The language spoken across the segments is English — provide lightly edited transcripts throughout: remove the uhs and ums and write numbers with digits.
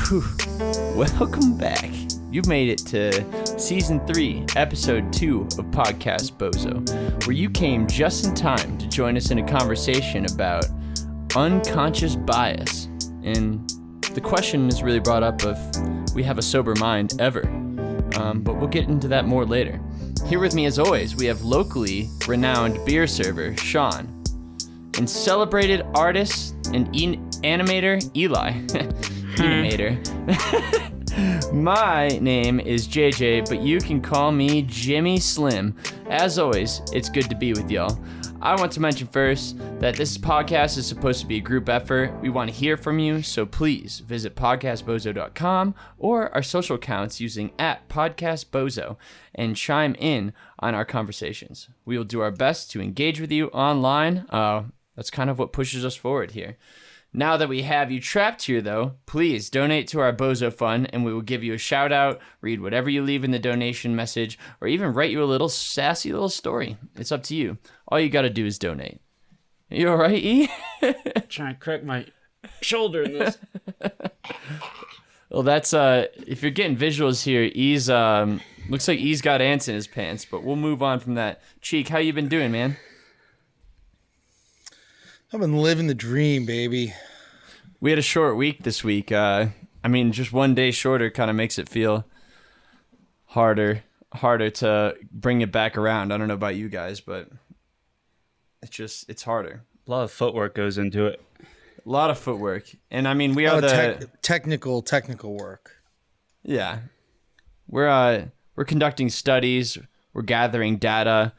Whew. Welcome back. You've made it to Season 3, Episode 2 of PodcastBozo, where you came just in time to join us in a conversation about unconscious bias. And the question is really brought up if we have a sober mind ever. But we'll get into that more later. Here with me, as always, we have locally renowned beer server, Sean, and celebrated artist and animator, Eli. Animator. My name is JJ, but you can call me Jimmy Slim. As always, it's good to be with y'all. I want to mention first that this podcast is supposed to be a group effort. We want to hear from you, so please visit podcastbozo.com or our social accounts using @podcastbozo and chime in on our conversations. We will do our best to engage with you online. That's kind of what pushes us forward here. Now that we have you trapped here, though, please donate to our Bozo Fund, and we will give you a shout-out, read whatever you leave in the donation message, or even write you a little sassy little story. It's up to you. All you got to do is donate. You all right, E? Trying to crack my shoulder in this. Well, that's, if you're getting visuals here, E's, looks like E's got ants in his pants, but we'll move on from that. Cheek, how you been doing, man? I've been living the dream, baby. We had a short week this week. Just one day shorter kind of makes it feel harder to bring it back around. I don't know about you guys, but it's harder. A lot of footwork goes into it. A lot of footwork. And I mean, we are the technical work. Yeah. We're conducting studies, we're gathering data,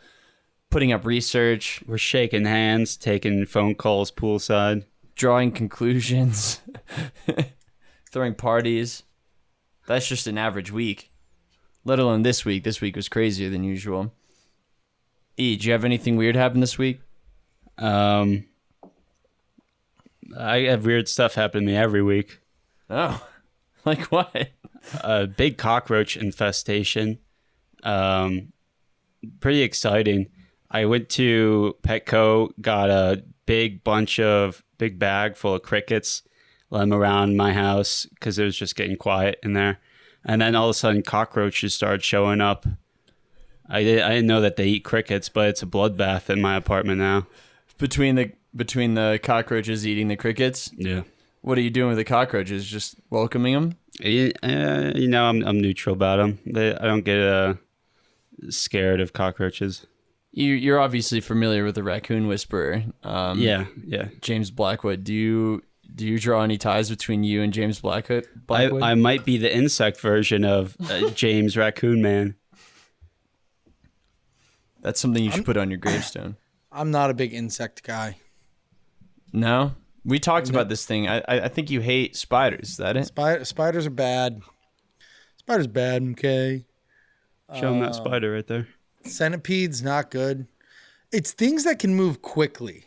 putting up research. We're shaking hands, taking phone calls poolside. Drawing conclusions. Throwing parties. That's just an average week. Let alone this week. This week was crazier than usual. E, do you have anything weird happen this week? I have weird stuff happen to me every week. Oh. Like what? A big cockroach infestation. Pretty exciting. I went to Petco, got a big bag full of crickets, let them around my house because it was just getting quiet in there. And then all of a sudden cockroaches started showing up. I didn't know that they eat crickets, but it's a bloodbath in my apartment now. Between the cockroaches eating the crickets? Yeah. What are you doing with the cockroaches? Just welcoming them? I'm neutral about them. I don't get scared of cockroaches. You're obviously familiar with the raccoon whisperer. Yeah. James Blackwood. Do you draw any ties between you and James Blackwood? I might be the insect version of James Raccoon Man. That's something you should put on your gravestone. I'm not a big insect guy. No? We talked about this thing. I think you hate spiders. Is that it? Spiders are bad. Spiders bad, okay? Show him that spider right there. Centipedes, not good. It's things that can move quickly.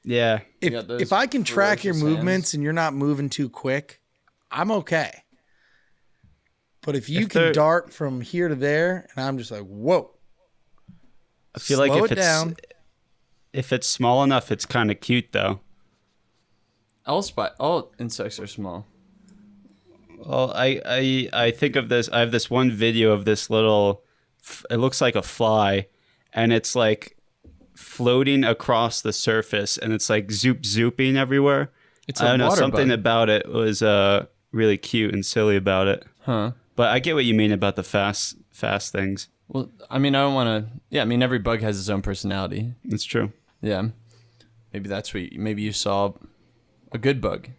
Yeah. If I can track your movements and you're not moving too quick, I'm okay. But if you can dart from here to there, and I'm just like, whoa. I feel like if it's small enough, it's kind of cute, though. All insects are small. Well, I think of this. I have this one video of this little. It looks like a fly, and it's like floating across the surface, and it's like zooping everywhere. I don't know, something about it was really cute and silly about it. Huh. But I get what you mean about the fast things. Well, I mean, I don't want to. Yeah, I mean, every bug has its own personality. It's true. Yeah. Maybe that's what. Maybe you saw a good bug.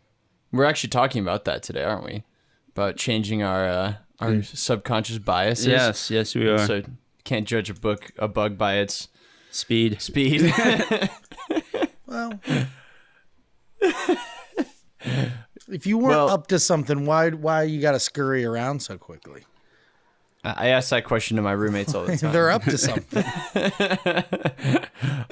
We're actually talking about that today, aren't we? About changing our subconscious biases. Yes, we are. So can't judge a bug by its speed. Well, if you weren't up to something, why you got to scurry around so quickly? I ask that question to my roommates all the time. They're up to something.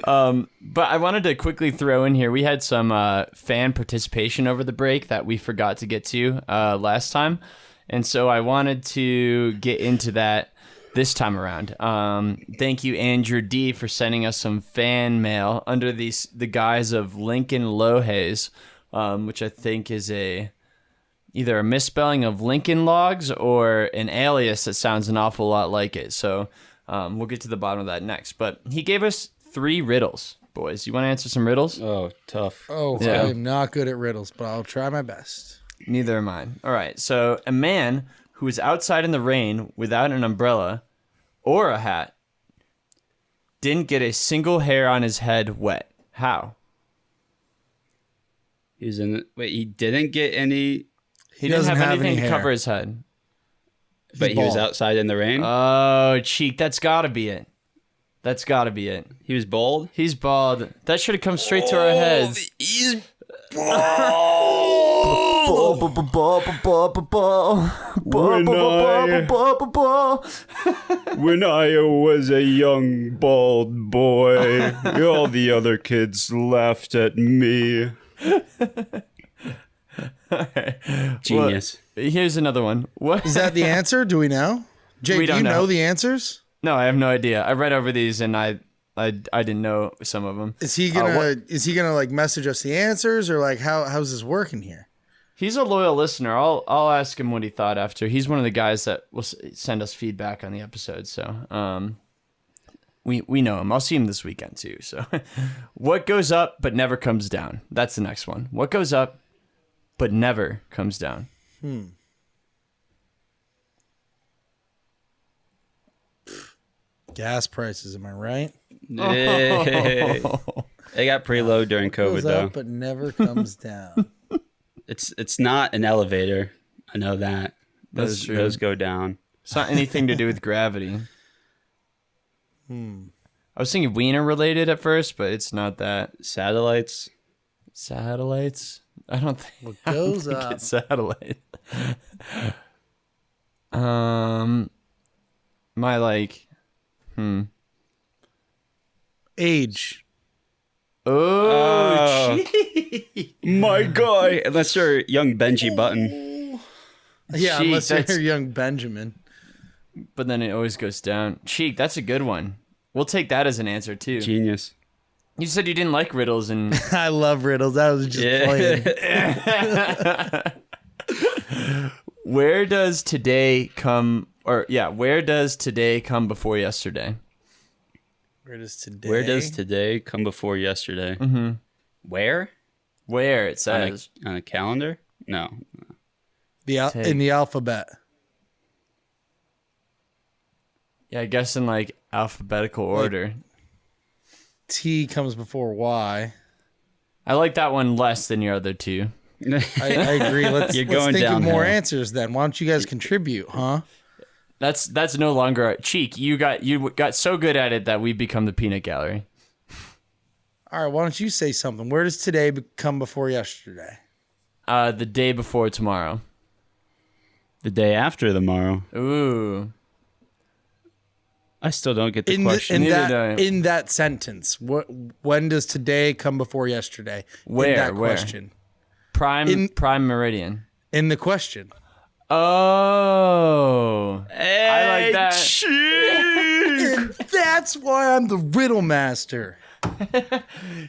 But I wanted to quickly throw in here, we had some fan participation over the break that we forgot to get to last time. And so I wanted to get into that this time around. Thank you, Andrew D, for sending us some fan mail under the guise of Lincoln Lohays, which I think is a either a misspelling of Lincoln Logs or an alias that sounds an awful lot like it. So we'll get to the bottom of that next. But he gave us 3 riddles, boys. You want to answer some riddles? Oh, tough. Oh, Yeah. I am not good at riddles, but I'll try my best. Neither am I. All right. So a man who is outside in the rain without an umbrella or a hat didn't get a single hair on his head wet. How? He didn't get any, He didn't doesn't have have anything any to hair. cover his head. but he was bald. outside in the rain. Oh, cheek. That's got to be it. That's got to be it. He was bald. He's bald. That should have come straight to our heads. He's When I was a young bald boy, all the other kids laughed at me. Genius. Well, here's another one. What Is that the answer? Do we know? Jake, We do don't you know know. the answers? No, I have no idea. I read over these and I didn't know some of them. Is he gonna like message us the answers, or like how's this working here? He's a loyal listener. I'll ask him what he thought after. He's one of the guys that will send us feedback on the episode. So we know him. I'll see him this weekend too. So what goes up but never comes down? That's the next one. What goes up but never comes down? Gas prices, am I right? Hey. They got pretty low during COVID Goes though. up but never comes down. It's not an elevator. I know that. That's true. Those go down. It's not anything to do with gravity. I was thinking wiener related at first, but it's not that. Satellites. Satellites? I don't think. What I don't goes think up? it's satellite. My Age. Oh, My guy. Unless you're young Benji Button. Yeah, Cheek, unless that's- you're young Benjamin. but then it always goes down. Cheek, that's a good one. We'll take that as an answer too. Genius. You said you didn't like riddles, and I love riddles. I was just playing. where does today come? Where does today come before yesterday? Where does today? Where does today come before yesterday? Mm-hmm. Where? Where it says. On a calendar? No. in the alphabet? Yeah, I guess in like alphabetical order. T comes before Y. I like that one less than your other two. I agree. Let's You're think going of more downhill. answers then. Why don't you guys contribute, huh? That's no longer Cheek. You got so good at it that we become the peanut gallery. All right, why don't you say something? Where does today come before yesterday? The day before tomorrow. The day after tomorrow. Ooh. I still don't get the In, question. Neither do I. in that sentence, when does today come before yesterday? Where? In that Where? question. Prime meridian. In the question. Oh. I like that. And that's why I'm the Riddle Master.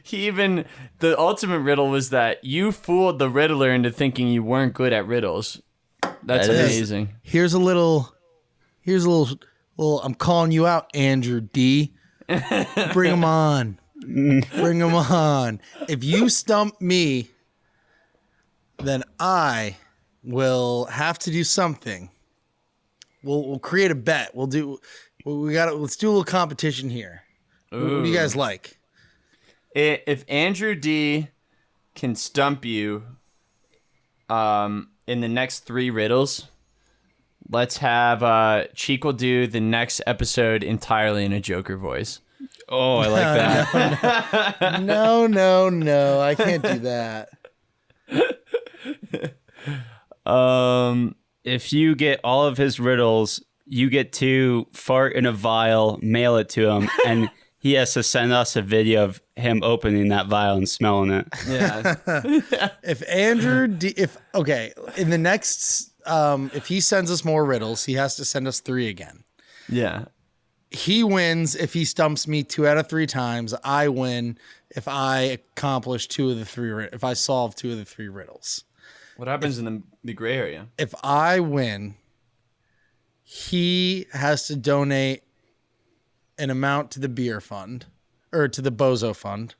The ultimate riddle was that you fooled the riddler into thinking you weren't good at riddles. That's That is- amazing. Here's a little I'm calling you out, Andrew D. Bring him on. Bring him on. If you stump me, then I will have to do something. We'll create a bet. Let's do a little competition here. What do you guys like? If Andrew D can stump you in the next 3 riddles, let's have Cheek will do the next episode entirely in a Joker voice. Oh, I like that. No. I can't do that. If you get all of his riddles, you get to fart in a vial, mail it to him, and he has to send us a video of him opening that vial and smelling it. Yeah. If Andrew in the next if he sends us more riddles, he has to send us 3 again. Yeah. He wins if he stumps me 2 out of 3 times. I win if I accomplish 2 of the 3 if I solve 2 of the 3 riddles. What happens in the gray area? If I win, he has to donate an amount to the beer fund or to the Bozo fund.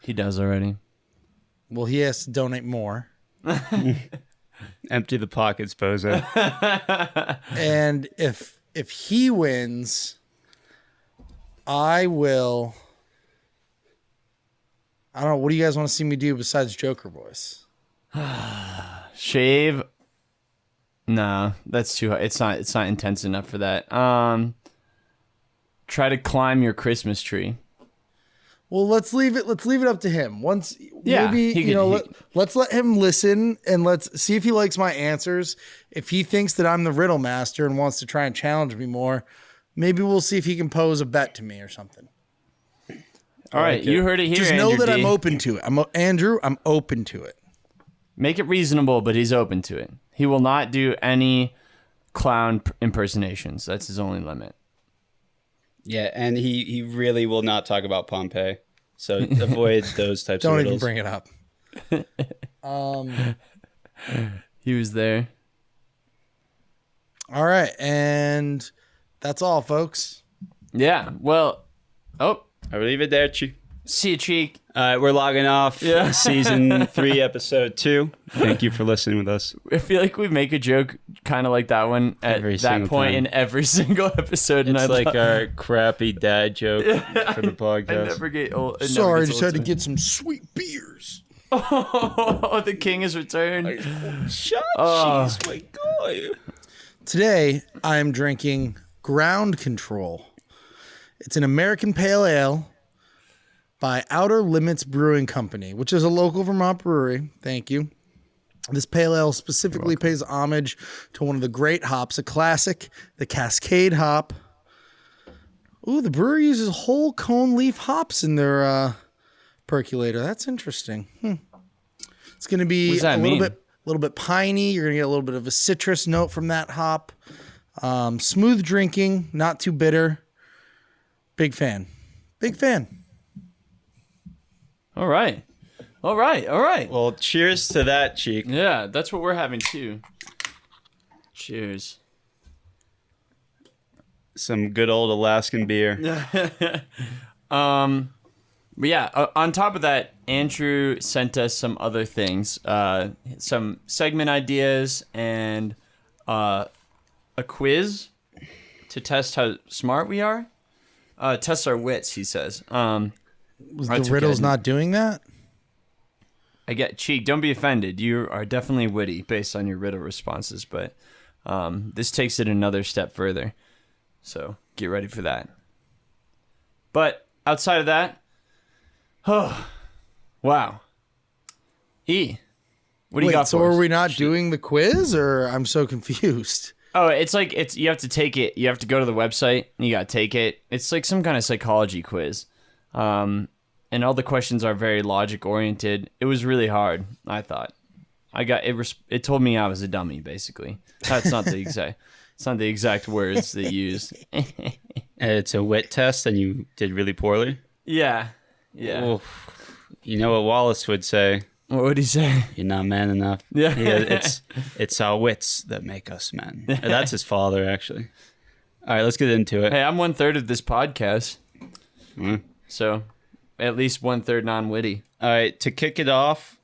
He does already. Well, he has to donate more. Empty the pockets, Bozo. And if he wins, I will. I don't know. What do you guys want to see me do besides Joker voice? Shave. No, that's too hard. It's not intense enough for that. Try to climb your Christmas tree. Well, let's leave it up to him. Once, Yeah, maybe let's let him listen and let's see if he likes my answers. If he thinks that I'm the Riddle Master and wants to try and challenge me more, maybe we'll see if he can pose a bet to me or something. All right, you heard it here. Just know Andrew that D. I'm open to it. I'm open to it. Make it reasonable, but he's open to it. He will not do any clown impersonations. That's his only limit. Yeah, and he really will not talk about Pompeii. So avoid those types of Don't riddles. even bring it up. He was there. All right, and that's all, folks. Yeah. Well. Oh. I will leave it there, Chi. See you, Cheek. We're logging off. Yeah. Season 3, episode 2. Thank you for listening with us. I feel like we make a joke kind of like that one at Every that single point time. in every single episode. It's like our crappy dad joke for the podcast. I never get old. it never Sorry, I gets just old had to me. get some sweet beers. Oh, the king has returned. Shut Oh. jeez, my God. Today, I am drinking Ground Control. It's an American Pale Ale by Outer Limits Brewing Company, which is a local Vermont brewery. Thank you. This pale ale specifically pays homage to one of the great hops, a classic, the Cascade hop. Ooh, the brewery uses whole cone leaf hops in their percolator. That's interesting. It's going to be What does that a mean? little bit piney. You're going to get a little bit of a citrus note from that hop. Smooth drinking, not too bitter. Big fan. Big fan. All right. Well, cheers to that, Cheek. Yeah, that's what we're having too. Cheers. Some good old Alaskan beer. But yeah, on top of that, Andrew sent us some other things, some segment ideas and a quiz to test how smart we are. Test our wits, he says. The Riddle's not doing that? I get Cheek. Don't be offended. You are definitely witty based on your riddle responses, but this takes it another step further. So get ready for that. But outside of that, oh, wow. E, what do you got so for us? are we not doing the quiz, or I'm so confused? Oh, it's you have to take it. You have to go to the website and you got to take it. It's like some kind of psychology quiz. And all the questions are very logic oriented. It was really hard, I thought. It told me I was a dummy, basically. That's not the exact. It's not the exact words they used. It's a wit test, and you did really poorly. Yeah. Oh, you know what Wallace would say? What would he say? You're not man enough. Yeah. It's our wits that make us men. That's his father, actually. All right, let's get into it. Hey, I'm 1/3 of this podcast. So, at least 1/3 non-witty. All right, to kick it off,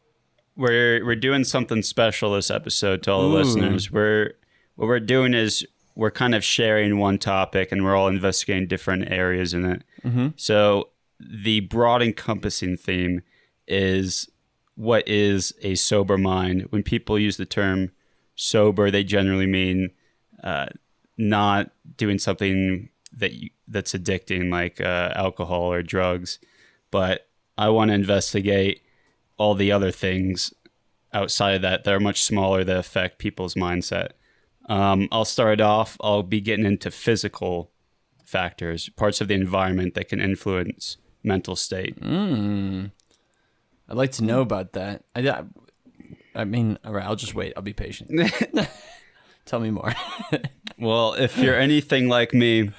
we're doing something special this episode to all the listeners. What we're doing is we're kind of sharing one topic, and we're all investigating different areas in it. Mm-hmm. So the broad encompassing theme is, what is a sober mind? When people use the term sober, they generally mean not doing something that's addicting, like alcohol or drugs. But I want to investigate all the other things outside of that are much smaller that affect people's mindset. I'll start off. I'll be getting into physical factors, parts of the environment that can influence mental state. I'd like to know about that. I mean, all right, I'll just wait. I'll be patient. Tell me more. Well, if you're anything like me,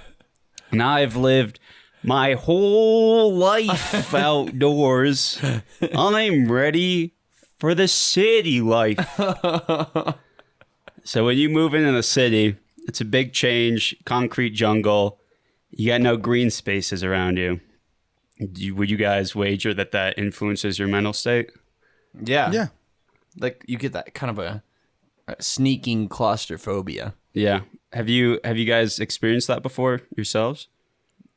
and I've lived my whole life outdoors, I'm ready for the city life. So when you move into the city, it's a big change, concrete jungle. You got no green spaces around you. Would you guys wager that influences your mental state? Yeah. Yeah. Like you get that kind of a sneaking claustrophobia. Yeah. Have you guys experienced that before yourselves?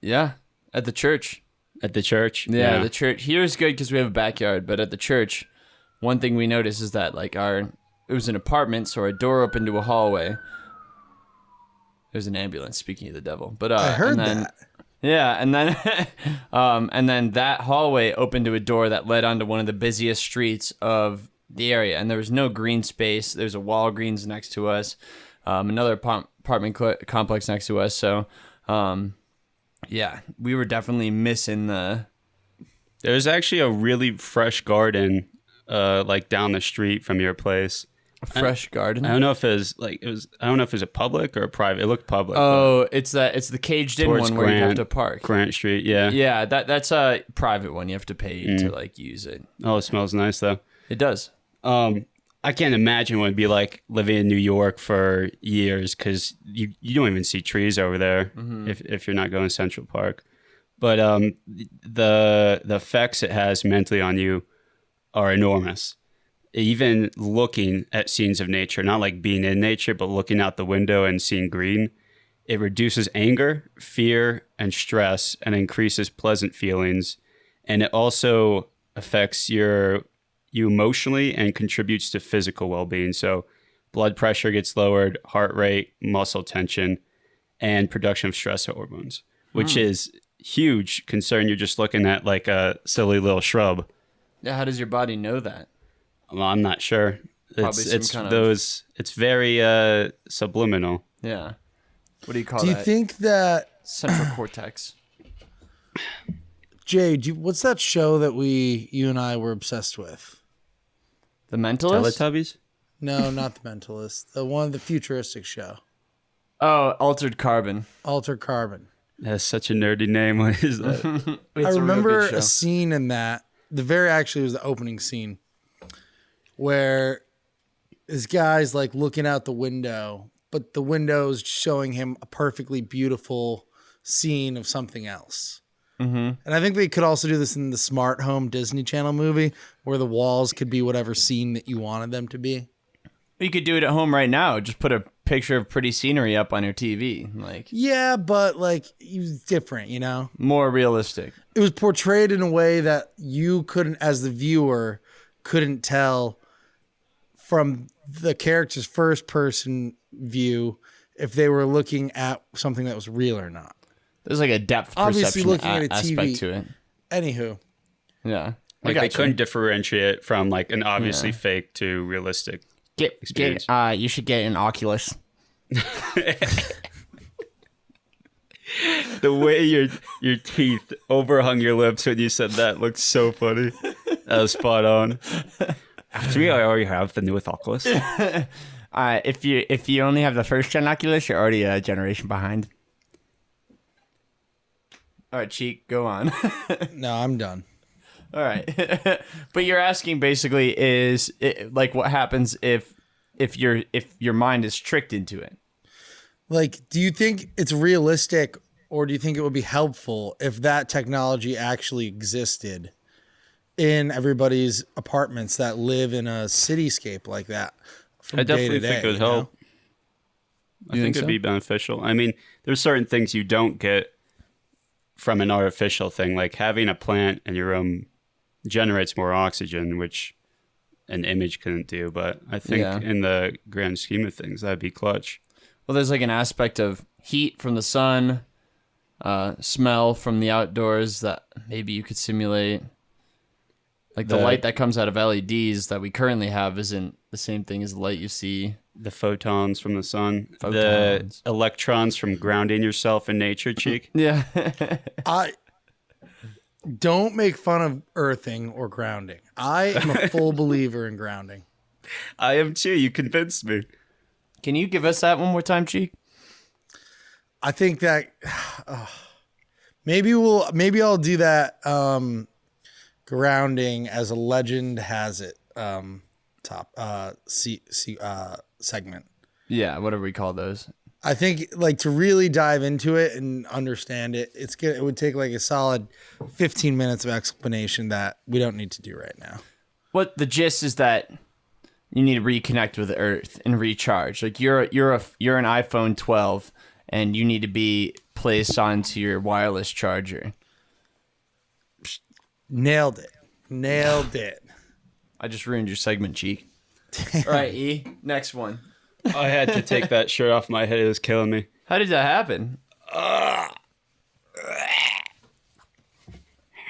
Yeah. At the church. At the church? Yeah. The church here is good because we have a backyard, but at the church, one thing we noticed is that like it was an apartment, so our door opened to a hallway. There's an ambulance, speaking of the devil. But I heard that. Yeah, and then and then that hallway opened to a door that led onto one of the busiest streets of the area, and there was no green space. There's a Walgreens next to us, another apartment complex next to us. So, yeah, we were definitely missing the. There's actually a really fresh garden, like down the street from your place. A fresh garden. I don't know if I don't know if it was a public or a private. It looked public. Oh, it's the caged in one where you have to park. Grant Street, yeah. Yeah, that's a private one. You have to pay to like use it. Oh, it smells nice though. It does. I can't imagine what it'd be like living in New York for years because you don't even see trees over there if you're not going to Central Park. But the effects it has mentally on you are enormous. Even looking at scenes of nature, not like being in nature, but looking out the window and seeing green, it reduces anger, fear, and stress and increases pleasant feelings. And it also affects you emotionally and contributes to physical well-being. So blood pressure gets lowered, heart rate, muscle tension, and production of stress hormones, which is huge concern. You're just looking at like a silly little shrub. Yeah, how does your body know that? Well, I'm not sure. It's very subliminal. Yeah. What do you call that? Do you think that central cortex? Jay, what's that show that you and I were obsessed with? The Mentalist? Teletubbies? No, not The Mentalist. The futuristic show. Oh, Altered Carbon. Altered Carbon. That's such a nerdy name. What is that? I remember a scene in that. It was the opening scene where this guy's like looking out the window, but the window's showing him a perfectly beautiful scene of something else. Mm-hmm. And I think they could also do this in the Smart Home Disney Channel movie where the walls could be whatever scene that you wanted them to be. You could do it at home right now. Just put a picture of pretty scenery up on your TV. Yeah, but it was different, you know? More realistic. It was portrayed in a way that you couldn't, as the viewer, couldn't tell from the character's first person view if they were looking at something that was real or not. There's like a depth obviously perception looking at a aspect TV. to it. Anywho. Yeah. Like they couldn't differentiate from like an obviously fake to realistic experience. You should get an Oculus. The way your teeth overhung your lips when you said that looked so funny. That was spot on. Actually, I already have the newest Oculus. If you only have the first gen Oculus, you're already a generation behind. All right, Cheek, go on. No, I'm done. All right. But you're asking basically like what happens if your mind is tricked into it? Like, do you think it's realistic, or do you think it would be helpful if that technology actually existed in everybody's apartments that live in a cityscape like that? I definitely think it would help. I think it'd be beneficial. I mean, there's certain things you don't get from an artificial thing, like having a plant in your room generates more oxygen, which an image couldn't do. But I think in the grand scheme of things, that'd be clutch. Well, there's like an aspect of heat from the sun, smell from the outdoors that maybe you could simulate. Like the light that comes out of LEDs that we currently have isn't the same thing as the light you see. The photons from the sun. The electrons from grounding yourself in nature, Cheek. Yeah. I don't make fun of earthing or grounding. I am a full believer in grounding. I am too. You convinced me. Can you give us that one more time, Cheek? I think that maybe I'll do that grounding as a legend has it. segment. Yeah, whatever we call those. I think like to really dive into it and understand it, it's good. It would take like a solid 15 minutes of explanation that we don't need to do right now. What the gist is that you need to reconnect with the Earth and recharge. Like you're an iPhone 12 and you need to be placed onto your wireless charger. Nailed it. I just ruined your segment, cheek. All right, E, next one. I had to take that shirt off my head. It was killing me. How did that happen?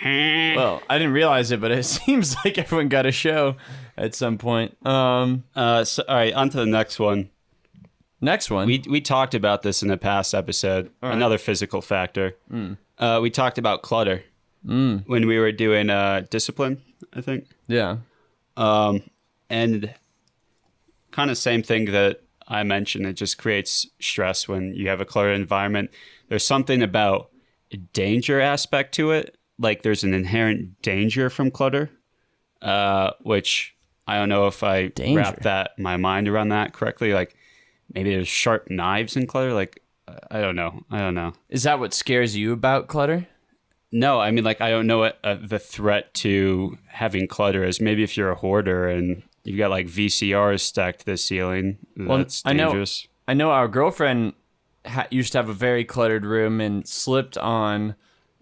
Well, I didn't realize it, but it seems like everyone got a show at some point. All right, on to the next one. Next one. We talked about this in the past episode. Right. Another physical factor. We talked about clutter when we were doing discipline, I think. Yeah. And kind of same thing that I mentioned. It just creates stress when you have a cluttered environment. There's something about a danger aspect to it. Like there's an inherent danger from clutter, which I don't know if I wrapped my mind around that correctly. Like maybe there's sharp knives in clutter. Like I don't know. Is that what scares you about clutter? No, I mean, like, I don't know what the threat to having clutter is. Maybe if you're a hoarder and you got like VCRs stacked to the ceiling, that's dangerous. I know our girlfriend used to have a very cluttered room and slipped on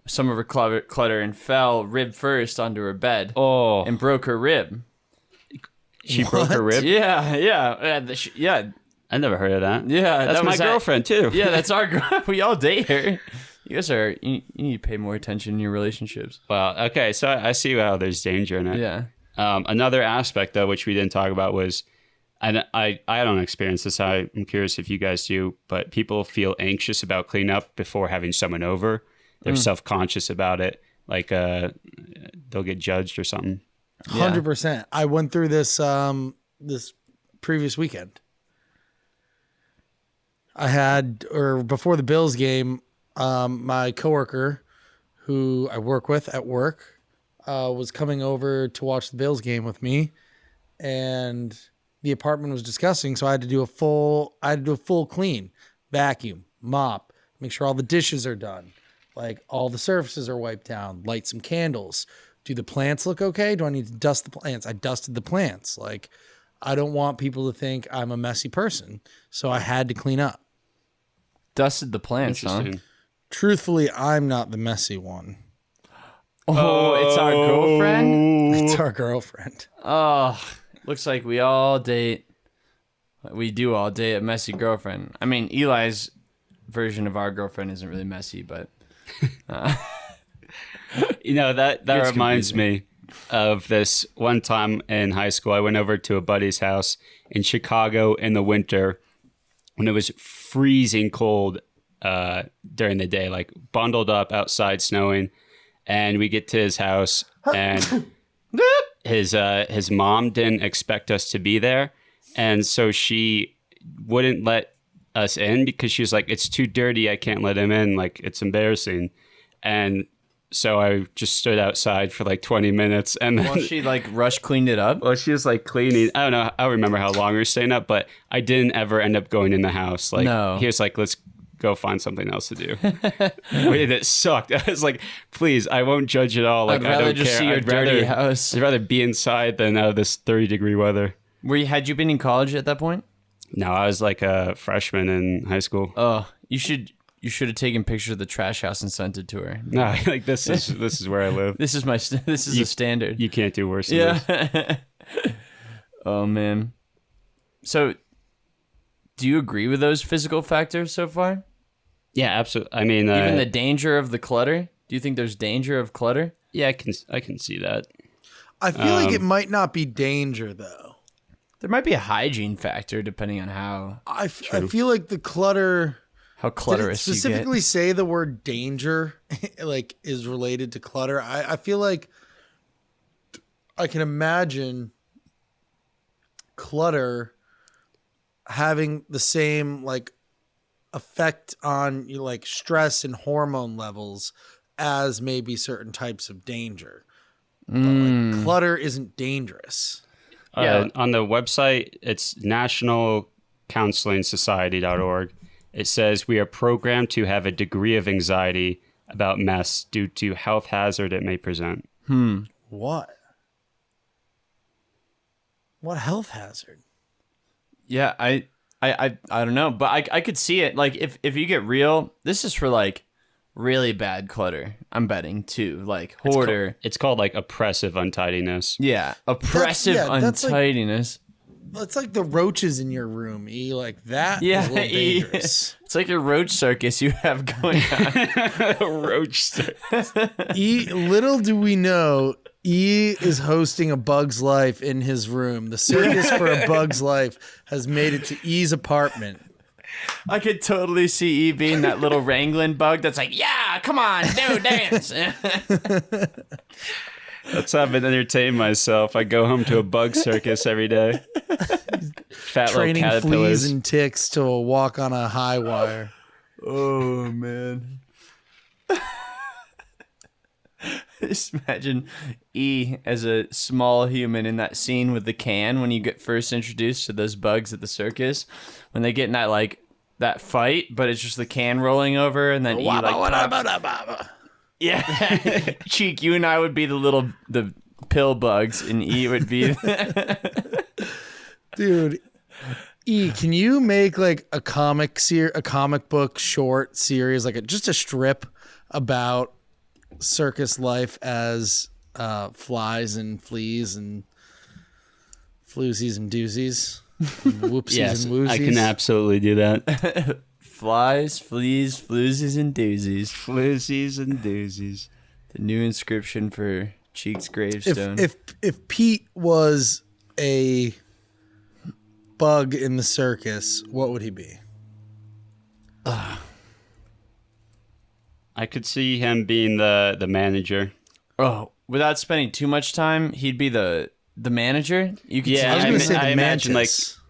some of her clutter and fell rib first onto her bed. Oh, and broke her rib. She broke her rib? Yeah. I never heard of that. Yeah, that's my girlfriend too. Yeah, that's our girl. We all date her. You guys you need to pay more attention in your relationships. Well, okay, so I see how there's danger in it. Yeah. Another aspect, though, which we didn't talk about was, and I don't experience this. I'm curious if you guys do, but people feel anxious about cleanup before having someone over. They're self-conscious about it, like they'll get judged or something. 100%. I went through this this previous weekend. Before the Bills game, my coworker, who I work with at work, was coming over to watch the Bills game with me, and the apartment was disgusting. So I had to do a full clean, vacuum, mop, make sure all the dishes are done, like all the surfaces are wiped down, light some candles. Do the plants look okay? Do I need to dust the plants? I dusted the plants. Like, I don't want people to think I'm a messy person, so I had to clean up. Dusted the plants, huh? Truthfully, I'm not the messy one. Oh, it's our girlfriend? It's our girlfriend. Oh, looks like we all date. We do all date a messy girlfriend. I mean, Eli's version of our girlfriend isn't really messy, but... You know, that reminds me of this one time in high school. I went over to a buddy's house in Chicago in the winter when it was freezing cold during the day, like bundled up outside snowing. And we get to his house and his mom didn't expect us to be there. And so she wouldn't let us in because she was like, it's too dirty. I can't let him in. Like, it's embarrassing. And so I just stood outside for like 20 minutes. And then, she like rush cleaned it up? Well, she was like cleaning. I don't know. I don't remember how long we were staying up, but I didn't ever end up going in the house. Like, no. He was like, let's go find something else to do. Wait, it sucked. I was like, please, I won't judge at all. Like, I'd rather I don't just care. see your dirty house. I'd rather be inside than out of this 30-degree weather. Had you been in college at that point? No, I was like a freshman in high school. Oh, you should have taken pictures of the trash house and sent it to her. No, like this is where I live. This is a standard. You can't do worse than this. Oh man. So, do you agree with those physical factors so far? Yeah, absolutely. I mean, even the danger of the clutter. Do you think there's danger of clutter? Yeah, I can see that. I feel like it might not be danger though. There might be a hygiene factor depending on how. I feel like the clutter. How clutterous you get. Specifically say the word danger like is related to clutter. I feel like I can imagine clutter having the same like effect on you like stress and hormone levels as maybe certain types of danger. But like, clutter isn't dangerous. On the website, it's nationalcounselingsociety.org. It says we are programmed to have a degree of anxiety about mess due to health hazard it may present. What? What health hazard? Yeah, I don't know, but I could see it. Like if you get real, this is for like really bad clutter. I'm betting too, like hoarder. It's called like oppressive untidiness. Yeah, oppressive that's untidiness. It's like the roaches in your room, E. Like that Yeah, is a little dangerous. It's like a roach circus you have going on. Roach circus. E. Little do we know, E is hosting a Bug's Life in his room. The circus for a Bug's Life has made it to E's apartment. I could totally see E being that little wrangling bug that's like, yeah, come on, do dance. That's how I've been entertaining myself. I go home to a bug circus every day. Fat Training little caterpillars. fleas and ticks to walk on a high wire. Oh, man. Just imagine E as a small human in that scene with the can when you get first introduced to those bugs at the circus. When they get in that, like, that fight, but it's just the can rolling over, and then E, like, pops. Yeah. Cheek, you and I would be the pill bugs, and E would be... Dude, E, can you make like a comic book short series, like just a strip about circus life as flies and fleas and floozies and doozies, and whoopsies Yes, and woozies? I can absolutely do that. Flies, fleas, floozies, and doozies. Floozies and doozies. The new inscription for Cheek's gravestone. If Pete was a bug in the circus, what would he be? I could see him being the manager. Oh, without spending too much time, he'd be the manager? You could I was going to say the imagine mantis.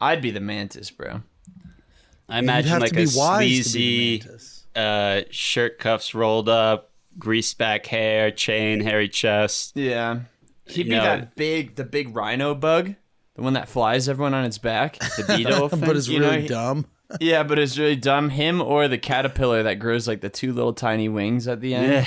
I'd be the mantis, bro. I imagine like a sleazy mantis. shirt cuffs rolled up, greased back hair, chain, hairy chest. Yeah. He'd be No. the big rhino bug, the one that flies everyone on its back, the beetle thing, But it's you know? really dumb. Yeah, but it's really dumb. Him or the caterpillar that grows like the two little tiny wings at the end.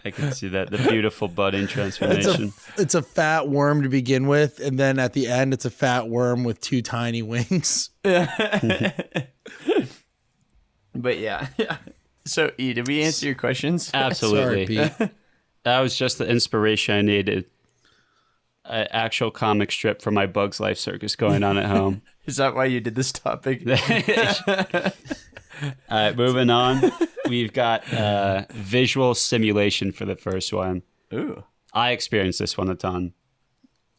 I can see that. The beautiful budding transformation. It's a fat worm to begin with, and then at the end, it's a fat worm with two tiny wings. But yeah. So, E, did we answer your questions? Absolutely. Sorry, Pete. That was just the inspiration I needed. An actual comic strip for my Bugs Life circus going on at home. Is that why you did this topic? All right, moving on. We've got visual simulation for the first one. Ooh. I experienced this one a ton.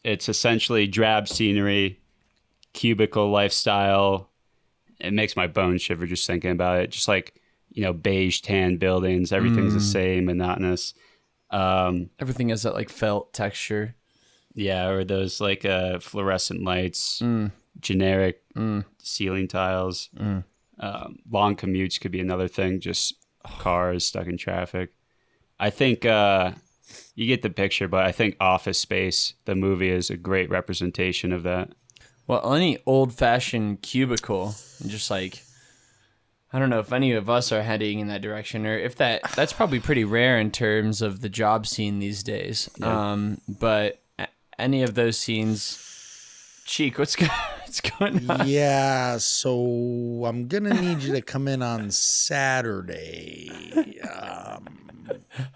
It's essentially drab scenery, cubicle lifestyle. It makes my bones shiver just thinking about it. Just like, beige tan buildings. Everything's the same, monotonous. Everything has that like felt texture. Yeah, or those like fluorescent lights, generic ceiling tiles. Long commutes could be another thing, just cars stuck in traffic. I think you get the picture, but I think Office Space, the movie, is a great representation of that. Well, any old-fashioned cubicle, and just like, I don't know if any of us are heading in that direction, or if that's probably pretty rare in terms of the job scene these days. Yeah. But any of those scenes, Cheek, what's going on? Yeah, so I'm going to need you to come in on Saturday.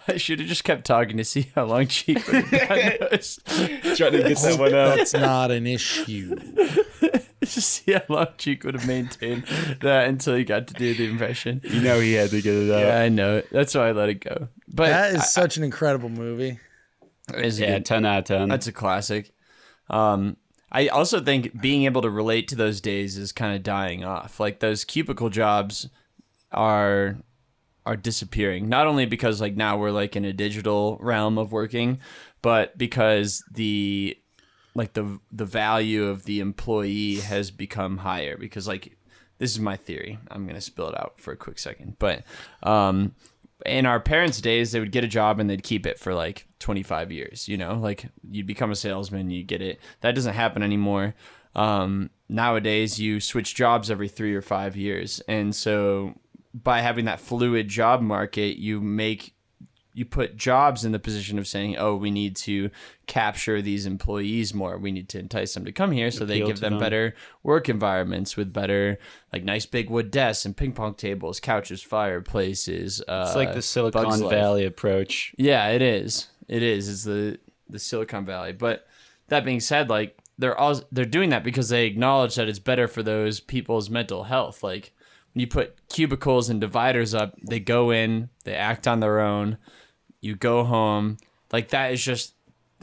I should have just kept talking to see how long Cheek would have done this. Trying to get someone out. That's not an issue. Just see how long Cheek would have maintained that until he got to do the impression. He had to get it out. Yeah, I know it. That's why I let it go. But That is such an incredible movie. Yeah, 10 out of 10. That's a classic. I also think being able to relate to those days is kind of dying off. Like those cubicle jobs are disappearing. Not only because like now we're like in a digital realm of working, but because the value of the employee has become higher. Because like this is my theory. I'm gonna spill it out for a quick second, but in our parents' days, they would get a job and they'd keep it for like 25 years, you know, like you'd become a salesman, you get it. That doesn't happen anymore. Nowadays, you switch jobs every 3 or 5 years. And so by having that fluid job market, you put jobs in the position of saying, oh, we need to capture these employees more. We need to entice them to come here so they give them better work environments with better, like nice big wood desks and ping pong tables, couches, fireplaces. It's like the Silicon Valley approach. Yeah, it is. It is. It's the Silicon Valley. But that being said, like they're doing that because they acknowledge that it's better for those people's mental health. Like when you put cubicles and dividers up, they go in, they act on their own. You go home, like that's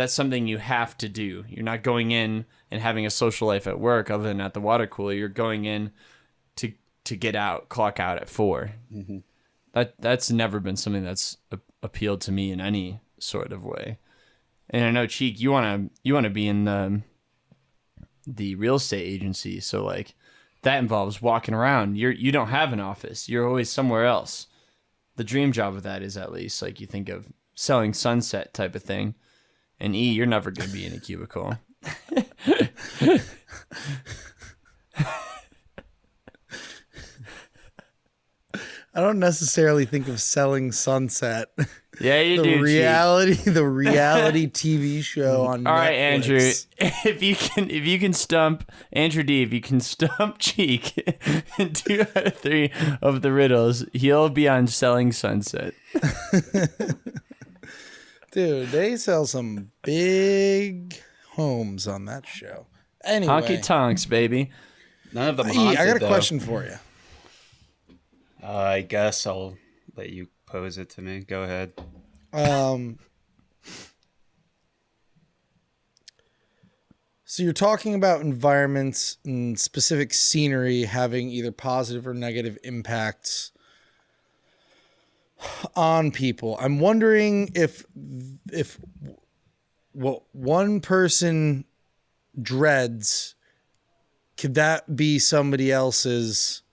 something you have to do. You're not going in and having a social life at work other than at the water cooler. You're going in to get out, clock out at 4. Mm-hmm. That's never been something that's appealed to me in any sort of way. And I know, Cheek, you wanna be in the real estate agency, so like that involves walking around. You don't have an office. You're always somewhere else. The dream job of that is at least like you think of selling sunset type of thing. And you're never going to be in a cubicle. I don't necessarily think of selling sunset. Yeah, you do. The reality TV show on Netflix. All right, Andrew. If you can stump Andrew D, if you can stump Cheek in 2 out of 3 of the riddles, he'll be on Selling Sunset. Dude, they sell some big homes on that show. Anyway, honky tonks, baby. None of them haunted, I got a though. question for you. I guess I'll let you pose it to me. Go ahead. So you're talking about environments and specific scenery having either positive or negative impacts on people. I'm wondering if what one person dreads, could that be somebody else's,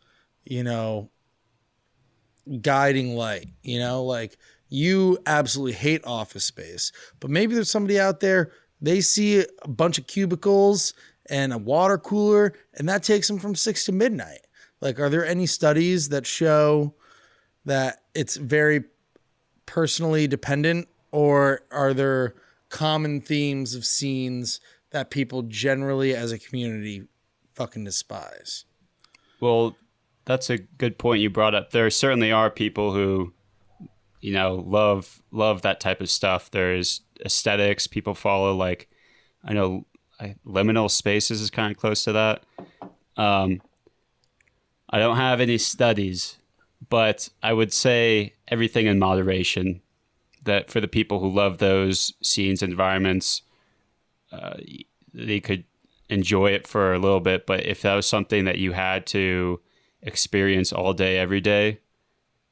guiding light? Like you absolutely hate office space, but maybe there's somebody out there, they see a bunch of cubicles and a water cooler, and that takes them from 6 to midnight. Like, are there any studies that show that it's very personally dependent, or are there common themes of scenes that people generally as a community fucking despise? Well, that's a good point you brought up. There certainly are people who, love that type of stuff. There's aesthetics people follow. Like, I know liminal spaces is kind of close to that. I don't have any studies, but I would say everything in moderation. That for the people who love those scenes, environments, they could enjoy it for a little bit. But if that was something that you had to experience all day, every day,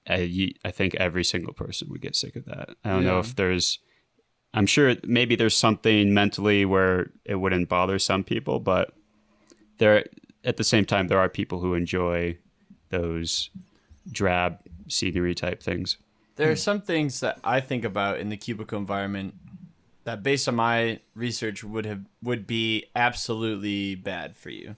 I think every single person would get sick of that. I don't know if I'm sure maybe there's something mentally where it wouldn't bother some people, but at the same time, there are people who enjoy those drab scenery type things. There are some things that I think about in the cubicle environment that, based on my research, would be absolutely bad for you.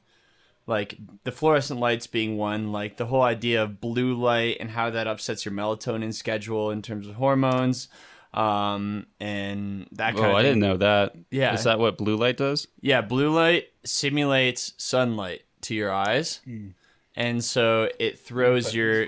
Like the fluorescent lights being one, like the whole idea of blue light and how that upsets your melatonin schedule in terms of hormones, and that kind of thing. I didn't know that. Yeah. Is that what blue light does? Yeah, blue light simulates sunlight to your eyes. And so it throws your...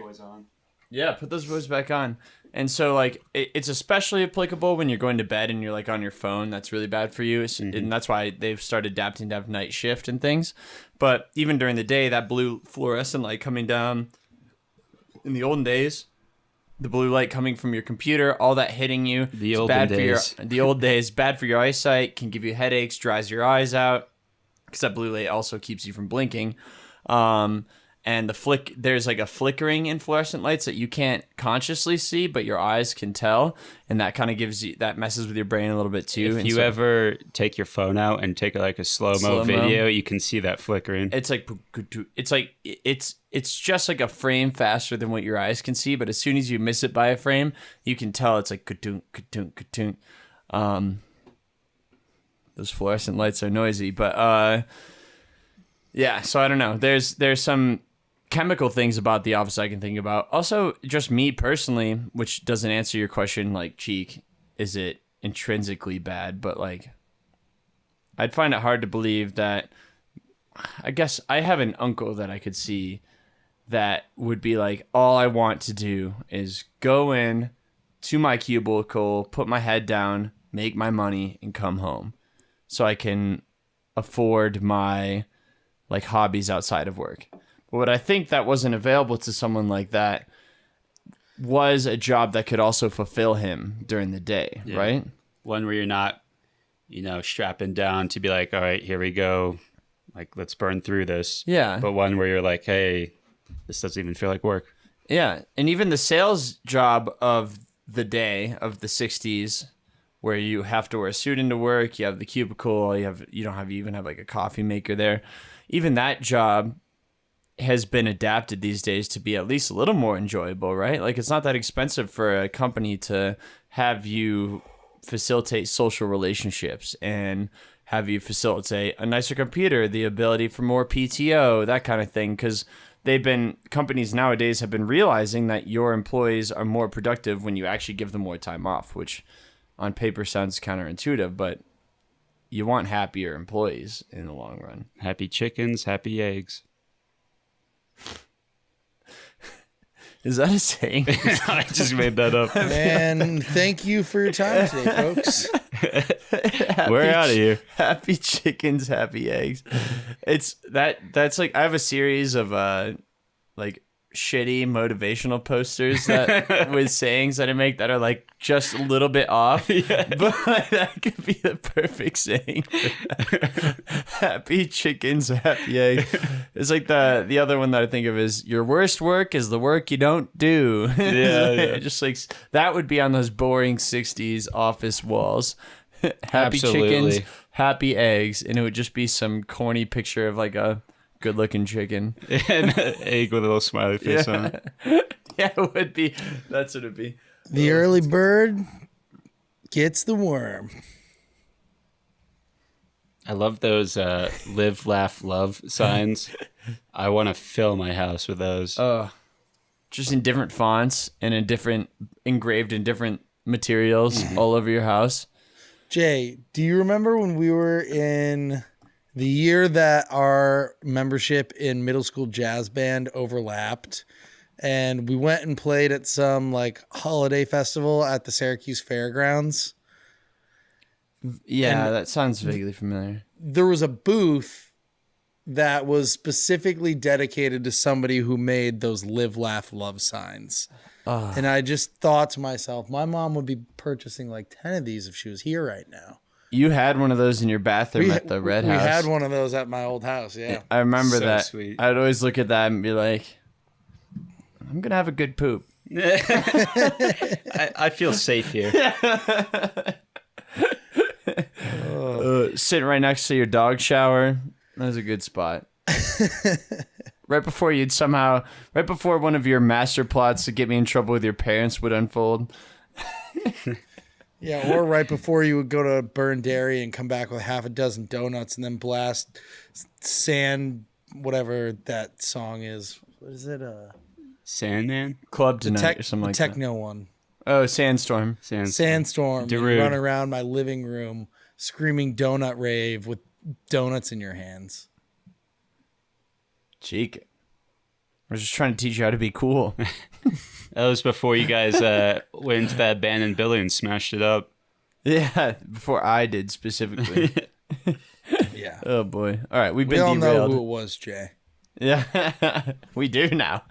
Yeah, put those boys back on. And so, like, it's especially applicable when you're going to bed and you're, like, on your phone. That's really bad for you. And that's why they've started adapting to have night shift and things. But even during the day, that blue fluorescent light coming down, in the olden days, the blue light coming from your computer, all that hitting you. The old days, bad for your eyesight, can give you headaches, dries your eyes out, because that blue light also keeps you from blinking. And and there's like a flickering in fluorescent lights that you can't consciously see, but your eyes can tell, and that kind of that messes with your brain a little bit too. If you ever take your phone out and take like a slow-mo video, you can see that flickering. It's just like a frame faster than what your eyes can see, but as soon as you miss it by a frame, you can tell it's like ka-toon, ka-toon, ka-toon. Those fluorescent lights are noisy, but yeah, so I don't know. There's some chemical things about The Office I can think about. Also, just me personally, which doesn't answer your question, like, Cheek, is it intrinsically bad? But, like, I'd find it hard to believe that, I guess I have an uncle that I could see that would be like, all I want to do is go in to my cubicle, put my head down, make my money, and come home so I can afford my, like, hobbies outside of work. But what I think that wasn't available to someone like that was a job that could also fulfill him during the day, right? One where you're not, strapping down to be like, all right, here we go. Like, let's burn through this. Yeah. But one where you're like, hey, this doesn't even feel like work. Yeah. And even the sales job of the day of the 60s, where you have to wear a suit into work, you have the cubicle, you even have like a coffee maker there. Even that job has been adapted these days to be at least a little more enjoyable, right? Like, it's not that expensive for a company to have you facilitate social relationships and have you facilitate a nicer computer, the ability for more PTO, that kind of thing. Because companies nowadays have been realizing that your employees are more productive when you actually give them more time off, which on paper sounds counterintuitive, but you want happier employees in the long run. Happy chickens, happy eggs. Is that a saying? I just made that up. And thank you for your time today, folks. We're out of here. Happy chickens, happy eggs. That's like, I have a series of like shitty motivational posters that with sayings that I make that are like just a little bit off, but like, that could be the perfect saying. Happy chickens, happy eggs. It's like the other one that I think of is, your worst work is the work you don't do. Just like, that would be on those boring 60s office walls. Happy chickens, happy eggs, and it would just be some corny picture of like a good-looking chicken. And an egg with a little smiley face on it. Yeah, it would be. That's what it'd be. The early bird gets the worm. I love those live, laugh, love signs. I want to fill my house with those. Just in different fonts and engraved in different materials all over your house. Jay, do you remember when we were in the year that our membership in middle school jazz band overlapped, and we went and played at some like holiday festival at the Syracuse Fairgrounds? Yeah, that sounds vaguely familiar. There was a booth that was specifically dedicated to somebody who made those live, laugh, love signs. And I just thought to myself, my mom would be purchasing like 10 of these if she was here right now. You had one of those in your bathroom at the Red House. We had one of those at my old house, yeah. I remember So that. sweet. I'd always look at that and be like, I'm going to have a good poop. I feel safe here. Sitting right next to your dog shower. That was a good spot. Right before one of your master plots to get me in trouble with your parents would unfold. Yeah, or right before you would go to Burn Dairy and come back with half a dozen donuts and then blast Sand, whatever that song is. What is it? Sandman? Club Tonight or something like that. Techno one. Oh, Sandstorm. Sandstorm. And Darude. run around my living room screaming donut rave with donuts in your hands. Cheek. I was just trying to teach you how to be cool. That was before you guys went into that abandoned building and smashed it up. Yeah, before I did specifically. Yeah. Oh, boy. All right, We been all derailed. know who it was, Jay. Yeah, we do now.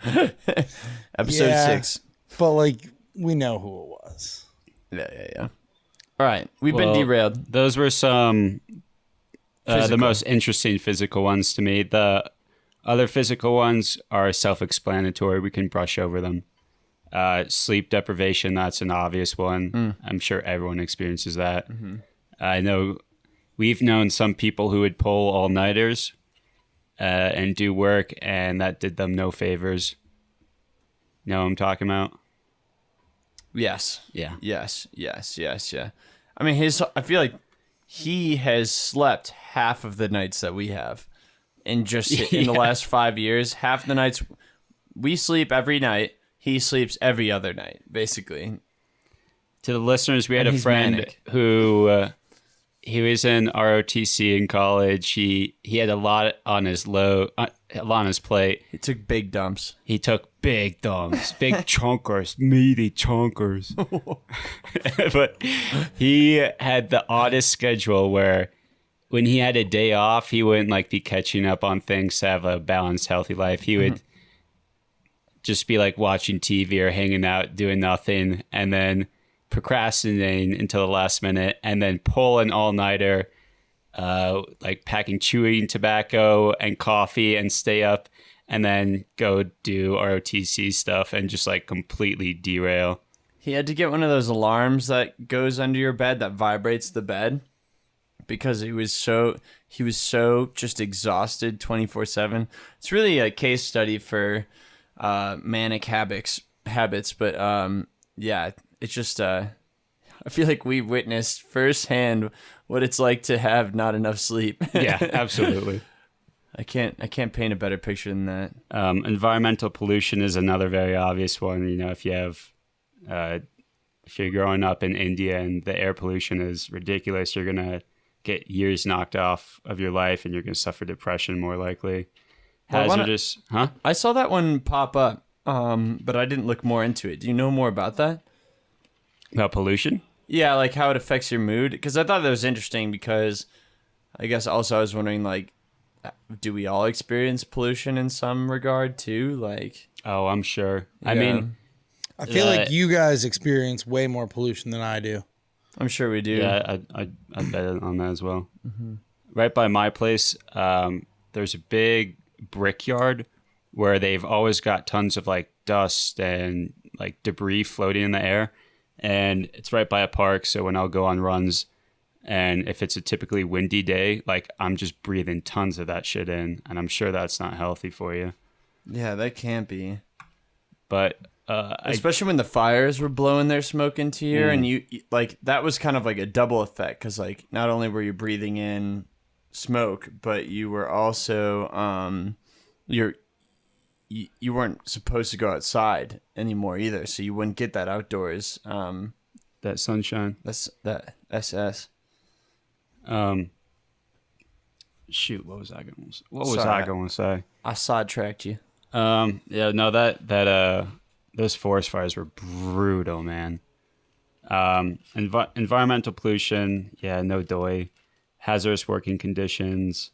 Episode Yeah. 6. But, like, we know who it was. Yeah. All right, we've been Well, derailed. Those were some the Physical. most interesting physical ones to me. The Other physical ones are self-explanatory. We can brush over them. Sleep deprivation, that's an obvious one. I'm sure everyone experiences that. I know we've known some people who would pull all-nighters and do work, and that did them no favors. You know what I'm talking about? Yes. Yeah. Yes. Yeah. I mean, I feel like he has slept half of the nights that we have. In the last 5 years, half the nights we sleep every night, he sleeps every other night, basically. To the listeners, we had a friend who he was in ROTC in college. He had a lot on his plate. He took big dumps. He took big dumps, big chunkers, meaty chunkers. But he had the oddest schedule where when he had a day off, he wouldn't like be catching up on things to have a balanced, healthy life. He would just be like watching TV or hanging out, doing nothing, and then procrastinating until the last minute, and then pull an all-nighter, like packing chewing tobacco and coffee and stay up, and then go do ROTC stuff and just like completely derail. He had to get one of those alarms that goes under your bed that vibrates the bed because he was so just exhausted 24/7. It's really a case study for manic habits, but yeah, it's just I feel like we witnessed firsthand what it's like to have not enough sleep. Yeah, absolutely. I can't paint a better picture than that. Environmental pollution is another very obvious one. You know, if you're growing up in India and the air pollution is ridiculous, you're gonna get years knocked off of your life, and you're gonna suffer depression more likely. Hazardous, huh? I saw that one pop up, but I didn't look more into it. Do you know more about that? About pollution? Yeah, like how it affects your mood. Because I thought that was interesting because I guess also I was wondering, like, do we all experience pollution in some regard too? Like, oh, I'm sure. Yeah. I mean, I feel like you guys experience way more pollution than I do. I'm sure we do. Yeah, I bet on that as well. Right by my place, there's a big brickyard where they've always got tons of like dust and like debris floating in the air, and it's right by a park. So when I'll go on runs, and if it's a typically windy day, like I'm just breathing tons of that shit in, and I'm sure that's not healthy for you. Yeah, that can't be. But especially when the fires were blowing their smoke into you, and you like that was kind of like a double effect because like not only were you breathing in smoke, but you were also you weren't supposed to go outside anymore either, so you wouldn't get that outdoors that sunshine. That's that SS. Shoot, what was I going to say? I sidetracked you. Yeah, no, that those forest fires were brutal, man. Environmental pollution, yeah, no doy. Hazardous working conditions,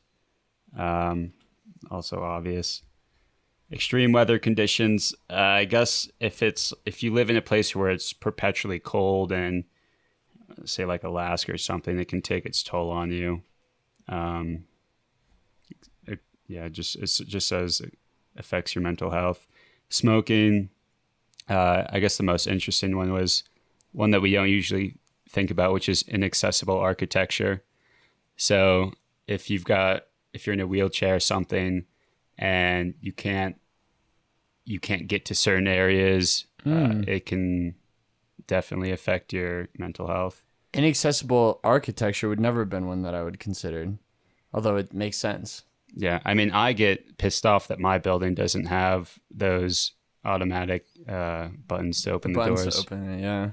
also obvious. Extreme weather conditions. I guess if you live in a place where it's perpetually cold and say like Alaska or something, it can take its toll on you. It just says it affects your mental health. Smoking. I guess the most interesting one was one that we don't usually think about, which is inaccessible architecture. So if you're in a wheelchair or something and you can't get to certain areas, it can definitely affect your mental health. Inaccessible architecture would never have been one that I would consider, although it makes sense. Yeah, I mean, I get pissed off that my building doesn't have those automatic buttons to open the doors. To open it, yeah.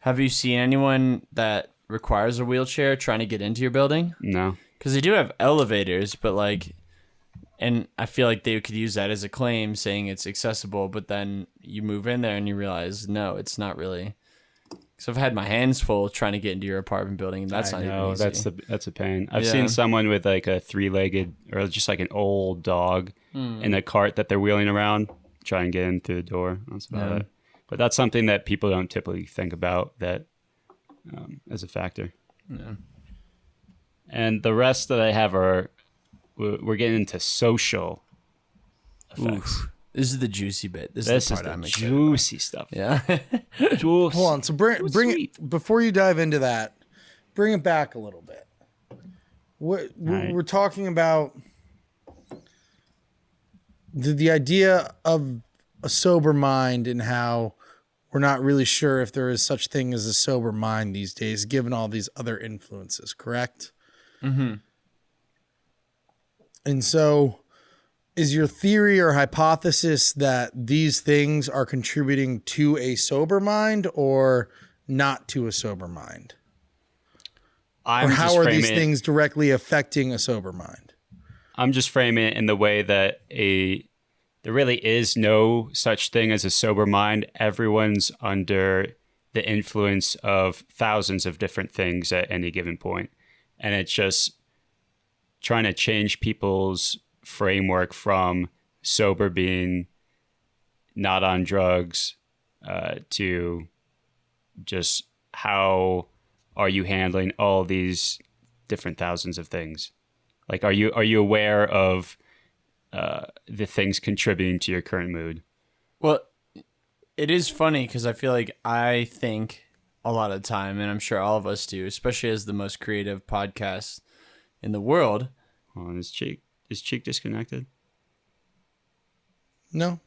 Have you seen anyone that requires a wheelchair trying to get into your building? No. Because they do have elevators, but like, and I feel like they could use that as a claim saying it's accessible, but then you move in there and you realize, no, it's not really. So I've had my hands full trying to get into your apartment building. And that's not even easy. That's a pain. I've seen someone with like a 3-legged or just like an old dog in a cart that they're wheeling around, try and get in through the door. That's about it. But that's something that people don't typically think about that as a factor. Yeah. And the rest that I have are, we're getting into social effects. Oof. This is the juicy bit. This This is is the part the I'm juicy stuff. Yeah. Juicy. Hold on. So bring it before you dive into that. Bring it back a little bit. We're talking about the idea of a sober mind and how we're not really sure if there is such thing as a sober mind these days, given all these other influences. Correct? Mm-hmm. And so, is your theory or hypothesis that these things are contributing to a sober mind or not to a sober mind? Or how are these things directly affecting a sober mind? I'm just framing it in the way that there really is no such thing as a sober mind. Everyone's under the influence of thousands of different things at any given point. And it's just trying to change people's framework from sober being not on drugs to just how are you handling all these different thousands of things? Like, are you aware of the things contributing to your current mood? Well, it is funny because I feel like I think a lot of the time, and I'm sure all of us do, especially as the most creative podcast in the world. Oh, is Cheek disconnected? No.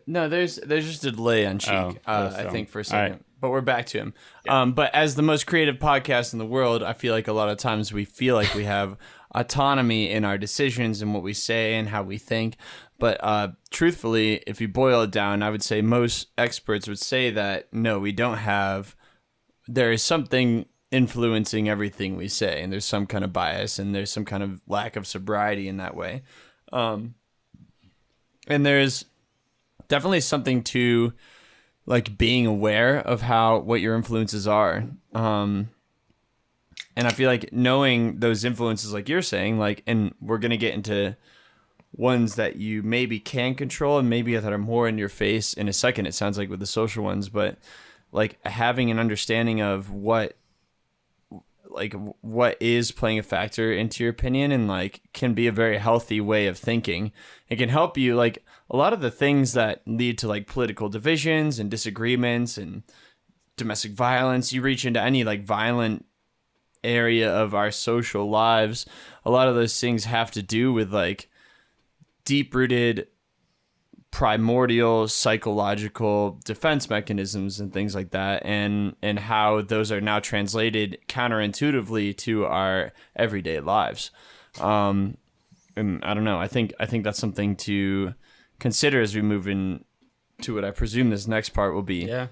No, there's just a delay on Cheek, I think, for a second. Right. But we're back to him. Yeah. But as the most creative podcast in the world, I feel like a lot of times we feel like we have autonomy in our decisions and what we say and how we think. But truthfully, if you boil it down, I would say most experts would say that, no, we don't have. There is something influencing everything we say, and there's some kind of bias, and there's some kind of lack of sobriety in that way. And there's definitely something to like being aware of what your influences are. And I feel like knowing those influences, like you're saying, like, and we're going to get into ones that you maybe can control and maybe that are more in your face in a second, it sounds like, with the social ones, but like having an understanding of what is playing a factor into your opinion and like can be a very healthy way of thinking. It can help you, like a lot of the things that lead to like political divisions and disagreements and domestic violence, you reach into any like violent area of our social lives, a lot of those things have to do with like deep-rooted primordial psychological defense mechanisms and things like that, and how those are now translated counterintuitively to our everyday lives. And I don't know, I think that's something to consider as we move into what I presume this next part will be. Yeah.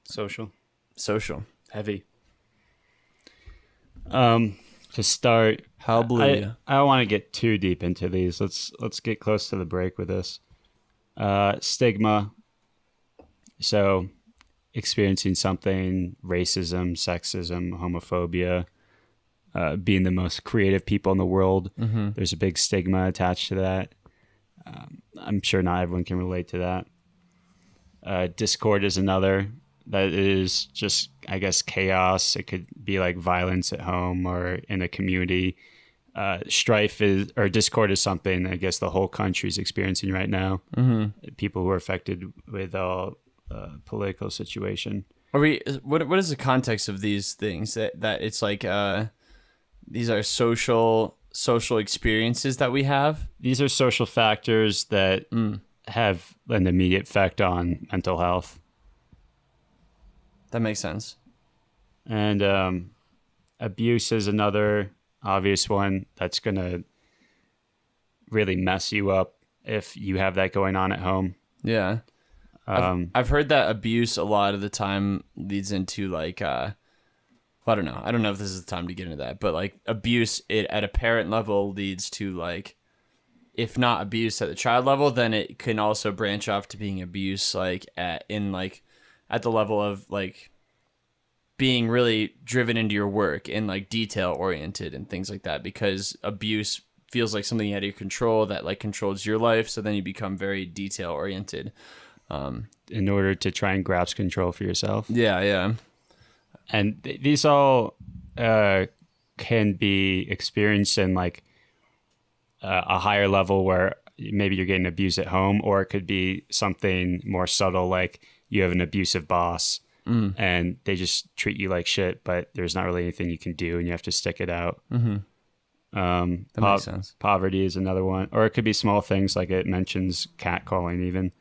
Social. Heavy. To start, Hallelujah. I don't want to get too deep into these. Let's get close to the break with this. Stigma. So, experiencing something, racism, sexism, homophobia, being the most creative people in the world. Mm-hmm. There's a big stigma attached to that. I'm sure not everyone can relate to that. Discord is another. That is just, I guess, chaos. It could be like violence at home or in a community. Discord is something I guess the whole country is experiencing right now. Mm-hmm. People who are affected with all political situation. What is the context of these things? That it's like these are social experiences that we have? These are social factors that have an immediate effect on mental health. That makes sense. And abuse is another obvious one that's going to really mess you up if you have that going on at home. Yeah. I've heard that abuse a lot of the time leads into like, I don't know. I don't know if this is the time to get into that, but like abuse at a parent level leads to like, if not abuse at the child level, then it can also branch off to being abuse like at the level of like being really driven into your work and like detail oriented and things like that, because abuse feels like something out of your control that like controls your life. So then you become very detail oriented. In order to try and grasp control for yourself. Yeah. Yeah. And these all can be experienced in like a higher level where maybe you're getting abused at home, or it could be something more subtle, like you have an abusive boss and they just treat you like shit, but there's not really anything you can do and you have to stick it out. That makes sense. Poverty is another one, or it could be small things like it mentions catcalling even.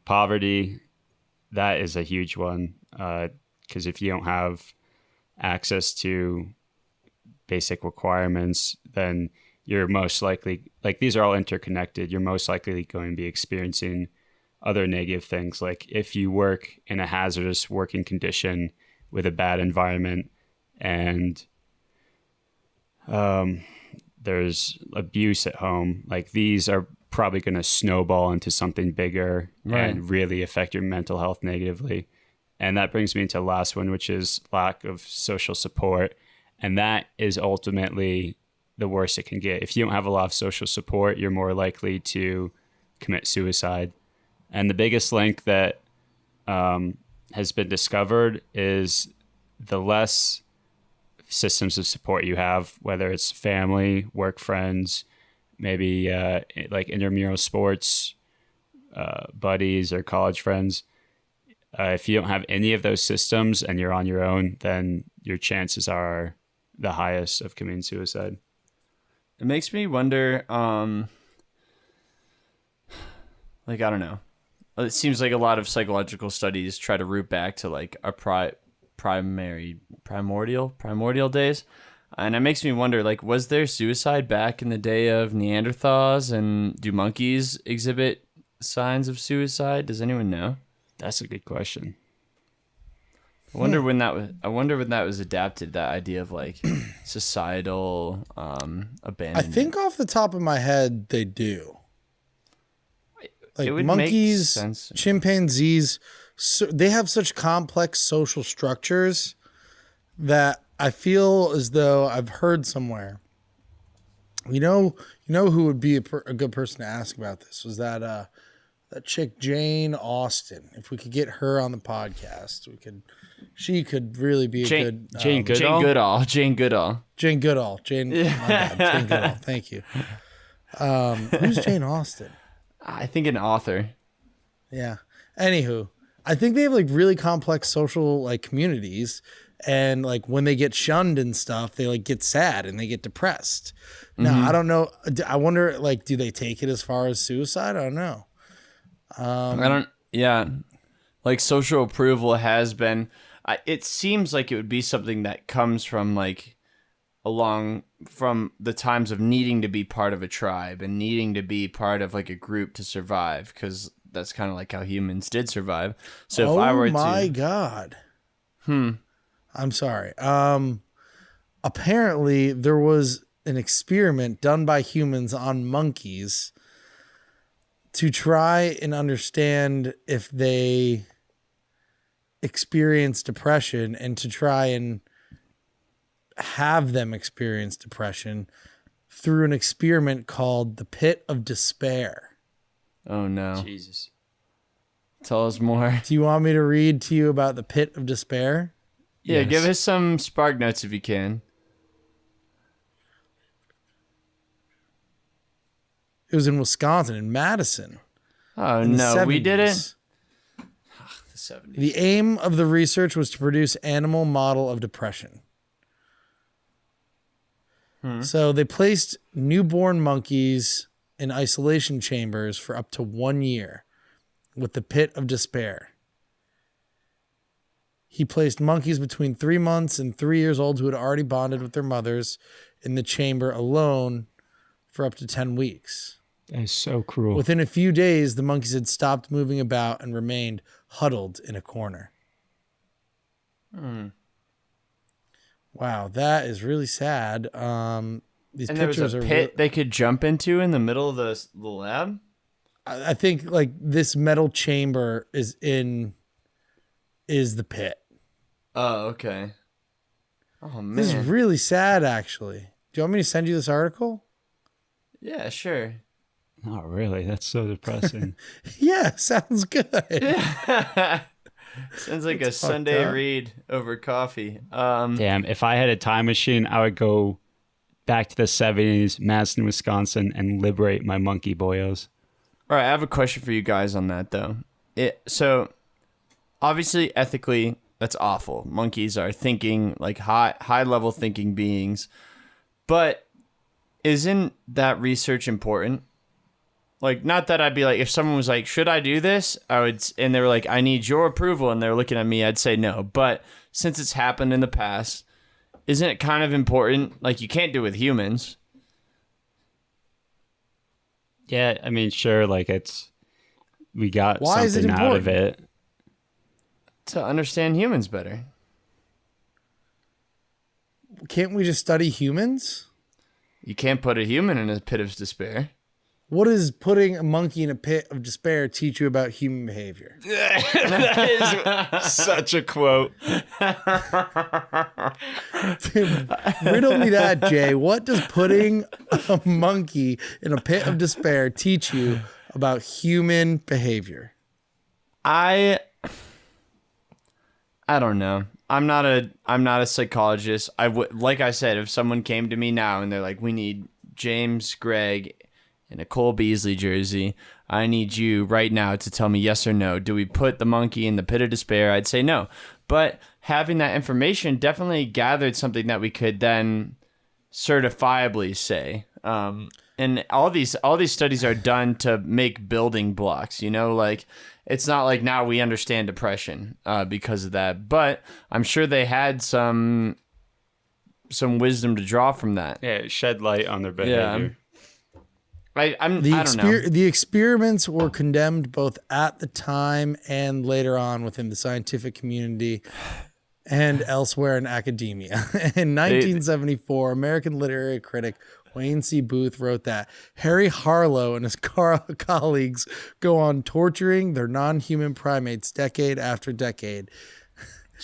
Poverty, that is a huge one, because if you don't have access to basic requirements, then you're most likely, like these are all interconnected, you're most likely going to be experiencing other negative things. Like if you work in a hazardous working condition with a bad environment and there's abuse at home, like these are probably going to snowball into something bigger and really affect your mental health negatively. And that brings me into the last one, which is lack of social support. And that is ultimately the worst it can get. If you don't have a lot of social support, you're more likely to commit suicide. And the biggest link that has been discovered is the less systems of support you have, whether it's family, work friends, maybe like intramural sports, buddies or college friends. If you don't have any of those systems and you're on your own, then your chances are the highest of committing suicide. It makes me wonder, like, I don't know. It seems like a lot of psychological studies try to root back to like our primordial days. And it makes me wonder, like, was there suicide back in the day of Neanderthals, and do monkeys exhibit signs of suicide? Does anyone know? That's a good question. I wonder when that was adapted, that idea of like societal abandonment. I think off the top of my head, they do. Like it would monkeys, make sense. chimpanzees, they have such complex social structures that I feel as though I've heard somewhere. You know who would be a good person to ask about this was that chick Jane Austen. If we could get her on the podcast, she could really be a good Jane Goodall. Jane Goodall. Jane Goodall. Jane Goodall. Thank you. Who's Jane Austen? I think an author. Yeah. Anywho, I think they have like really complex social like communities, and like when they get shunned and stuff, they like get sad and they get depressed. Now, I don't know. I wonder, like, do they take it as far as suicide? I don't know. Yeah. Like social approval has been, it seems like it would be something that comes from like along from the times of needing to be part of a tribe and needing to be part of like a group to survive, because that's kind of like how humans did survive. So if I were God. I'm sorry. Apparently there was an experiment done by humans on monkeys to try and understand if they experience depression, and to try and have them experience depression through an experiment called the Pit of Despair. Oh no. Jesus. Tell us more. Do you want me to read to you about the Pit of Despair? Yeah, Yes. give us some spark notes if you can. It was in Wisconsin, in Madison. Oh in the no, we 70s. did it. The 70s. The aim of the research was to produce animal model of depression. So they placed newborn monkeys in isolation chambers for up to 1 year with the Pit of Despair. He placed monkeys between 3 months and 3 years old who had already bonded with their mothers in the chamber alone for up to 10 weeks. That is so cruel. Within a few days, the monkeys had stopped moving about and remained huddled in a corner. Wow, that is really sad. These And there was pictures a are pit they could jump into in the middle of the lab? I think like this metal chamber is the pit. Oh, okay. Oh, man. This is really sad, actually. Do you want me to send you this article? Yeah, sure. Not really. That's so depressing. Yeah, sounds good. Sounds like It's a fucked Sunday up. read over coffee. Damn, if I had a time machine, I would go back to the 70s, Madison, Wisconsin, and liberate my monkey boyos. All right, I have a question for you guys on that, though. So, obviously, ethically, that's awful. Monkeys are thinking, like, high-level thinking beings. But isn't that research important? Like, not that I'd be like, if someone was like, should I do this? And they were like, I need your approval, and they're looking at me, I'd say no. But since it's happened in the past, isn't it kind of important? Like, you can't do it with humans. Yeah, I mean, sure, like we got Why is it something out of important? it. To understand humans better. Can't we just study humans? You can't put a human in a pit of despair. What does putting a monkey in a pit of despair teach you about human behavior? That is such a quote. Riddle me that, Jay. What does putting a monkey in a pit of despair teach you about human behavior? I don't know. I'm not a psychologist. Like I said, if someone came to me now and they're like, we need James Gregg in a Cole Beasley jersey, I need you right now to tell me yes or no. Do we put the monkey in the pit of despair? I'd say no. But having that information definitely gathered something that we could then certifiably say. And all these studies are done to make building blocks, like it's not like now we understand depression because of that, but I'm sure they had some wisdom to draw from that. Yeah, shed light on their behavior. I don't know. The experiments were condemned both at the time and later on within the scientific community and elsewhere in academia. In 1974, American literary critic Wayne C. Booth wrote that Harry Harlow and his colleagues go on torturing their non-human primates decade after decade,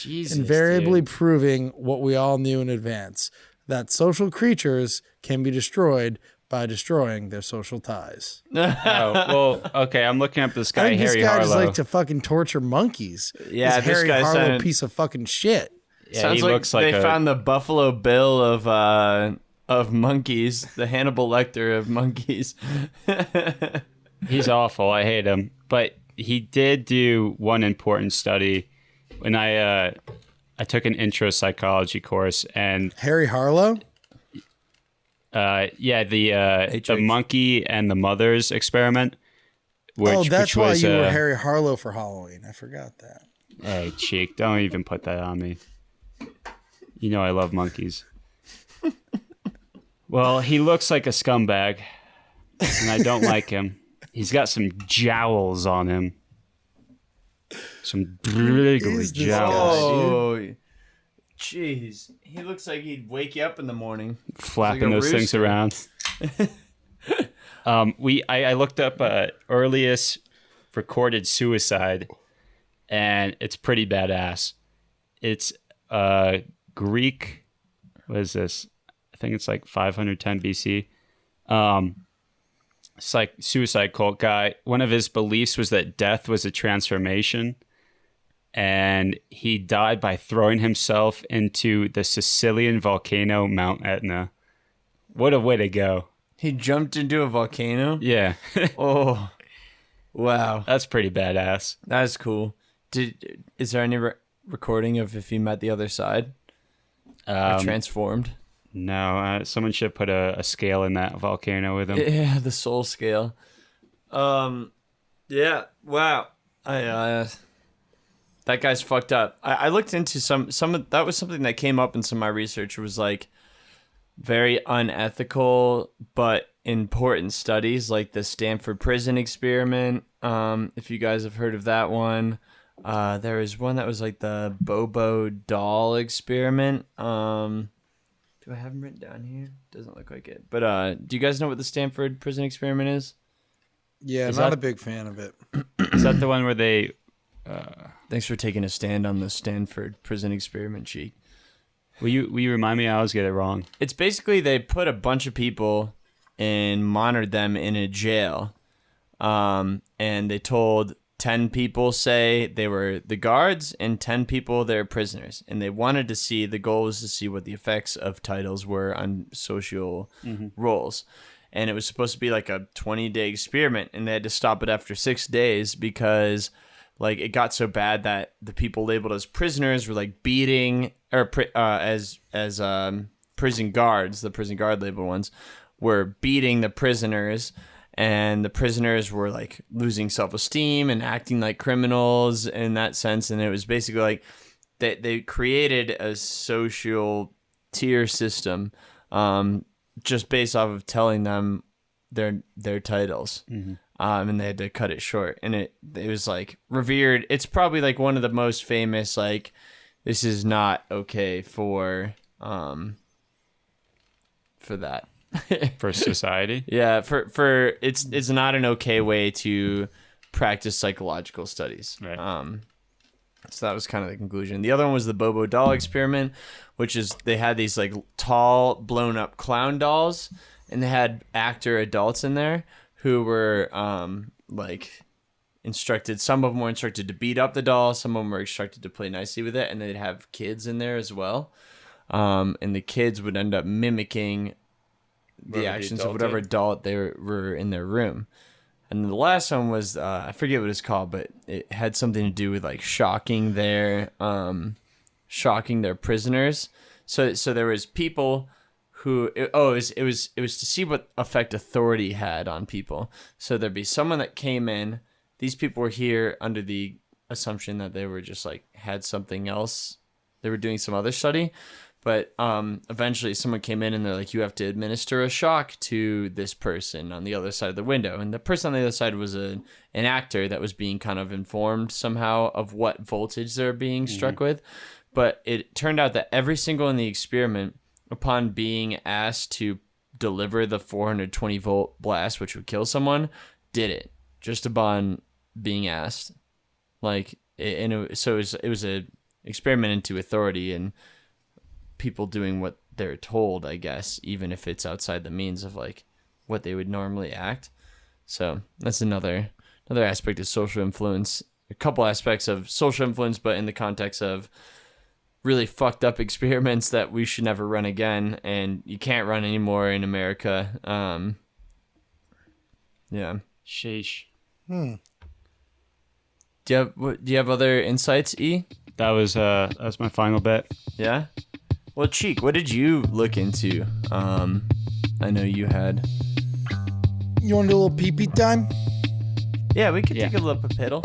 invariably proving what we all knew in advance, that social creatures can be destroyed by destroying their social ties. Okay, I'm looking up this guy, I think Harry this guy Harlow. just like to fucking torture monkeys. Yeah, this this Harry guy Harlow sounded- piece of fucking shit. Yeah, Sounds he like looks like they found the Buffalo Bill of monkeys, the Hannibal Lecter of monkeys. He's awful. I hate him. But he did do one important study when I took an intro psychology course, and Harry Harlow? the monkey and the mothers experiment. That's why was, you were Harry Harlow for Halloween. I forgot that. Hey, cheek, don't even put that on me. You know I love monkeys. Well, he looks like a scumbag, and I don't like him. He's got some jowls on him. Some wriggly jowls. Oh, jeez. He looks like he'd wake you up in the morning. Flapping like a those things rooster. around. I looked up earliest recorded suicide, and it's pretty badass. It's Greek. What is this? I think it's like 510 BC. It's like suicide cult guy. One of his beliefs was that death was a transformation, and he died by throwing himself into the Sicilian volcano Mount Etna. What a way to go. He jumped into a volcano? Yeah. Oh, wow. That's pretty badass. That's cool. Is there any recording of if he met the other side? Or transformed? No, someone should put a scale in that volcano with him. Yeah, the soul scale. Yeah, wow. That guy's fucked up. I looked into some of that was something that came up in some of my research. It was like very unethical but important studies, like the Stanford prison experiment. If you guys have heard of that one. There was one that was like the Bobo doll experiment. Do I have them written down here? Doesn't look like it. But do you guys know what the Stanford prison experiment is? Yeah, Is not that- a big fan of it. Is that the one where they... Thanks for taking a stand on the Stanford prison experiment, Cheek. Will you remind me? I always get it wrong. It's basically they put a bunch of people and monitored them in a jail. And they told 10 people say they were the guards and 10 people they're prisoners. And they wanted to see, the goal was to see what the effects of titles were on social roles. And it was supposed to be like a 20-day experiment, and they had to stop it after 6 days because like it got so bad that the people labeled as prisoners were like beating, or as prison guards, the prison guard label ones, were beating the prisoners, and the prisoners were like losing self-esteem and acting like criminals in that sense. And it was basically like they created a social tier system just based off of telling them their titles. And they had to cut it short. And it was like revered. It's probably like one of the most famous, like, this is not okay for that. For society. Yeah, for it's not an okay way to practice psychological studies. Right. So that was kind of the conclusion. The other one was the Bobo doll experiment, which is they had these like tall, blown up clown dolls, and they had actor adults in there who were like instructed. Some of them were instructed to beat up the doll. Some of them were instructed to play nicely with it, and they'd have kids in there as well. And the kids would end up mimicking the actions of whatever adult they were in their room. And the last one was I forget what it's called, but it had something to do with like shocking their prisoners. So there was people who it was to see what effect authority had on people. So there'd be someone that came in. These people were here under the assumption that they were just like had something else. They were doing some other study. But eventually someone came in and they're like, you have to administer a shock to this person on the other side of the window. And the person on the other side was an actor that was being kind of informed somehow of what voltage they're being struck with. But it turned out that every single in the experiment, upon being asked to deliver the 420 volt blast, which would kill someone, did it just upon being asked. Like, so it was a experiment into authority and people doing what they're told, I guess, even if it's outside the means of like what they would normally act. So that's another aspect of social influence. A couple aspects of social influence, but in the context of really fucked up experiments that we should never run again, and you can't run anymore in America. Yeah. Sheesh. Do you have other insights, E? That was my final bet. Yeah. Well, Cheek, what did you look into? I know you had. You want to do a little pee-pee time? Yeah, we could take a little piddle.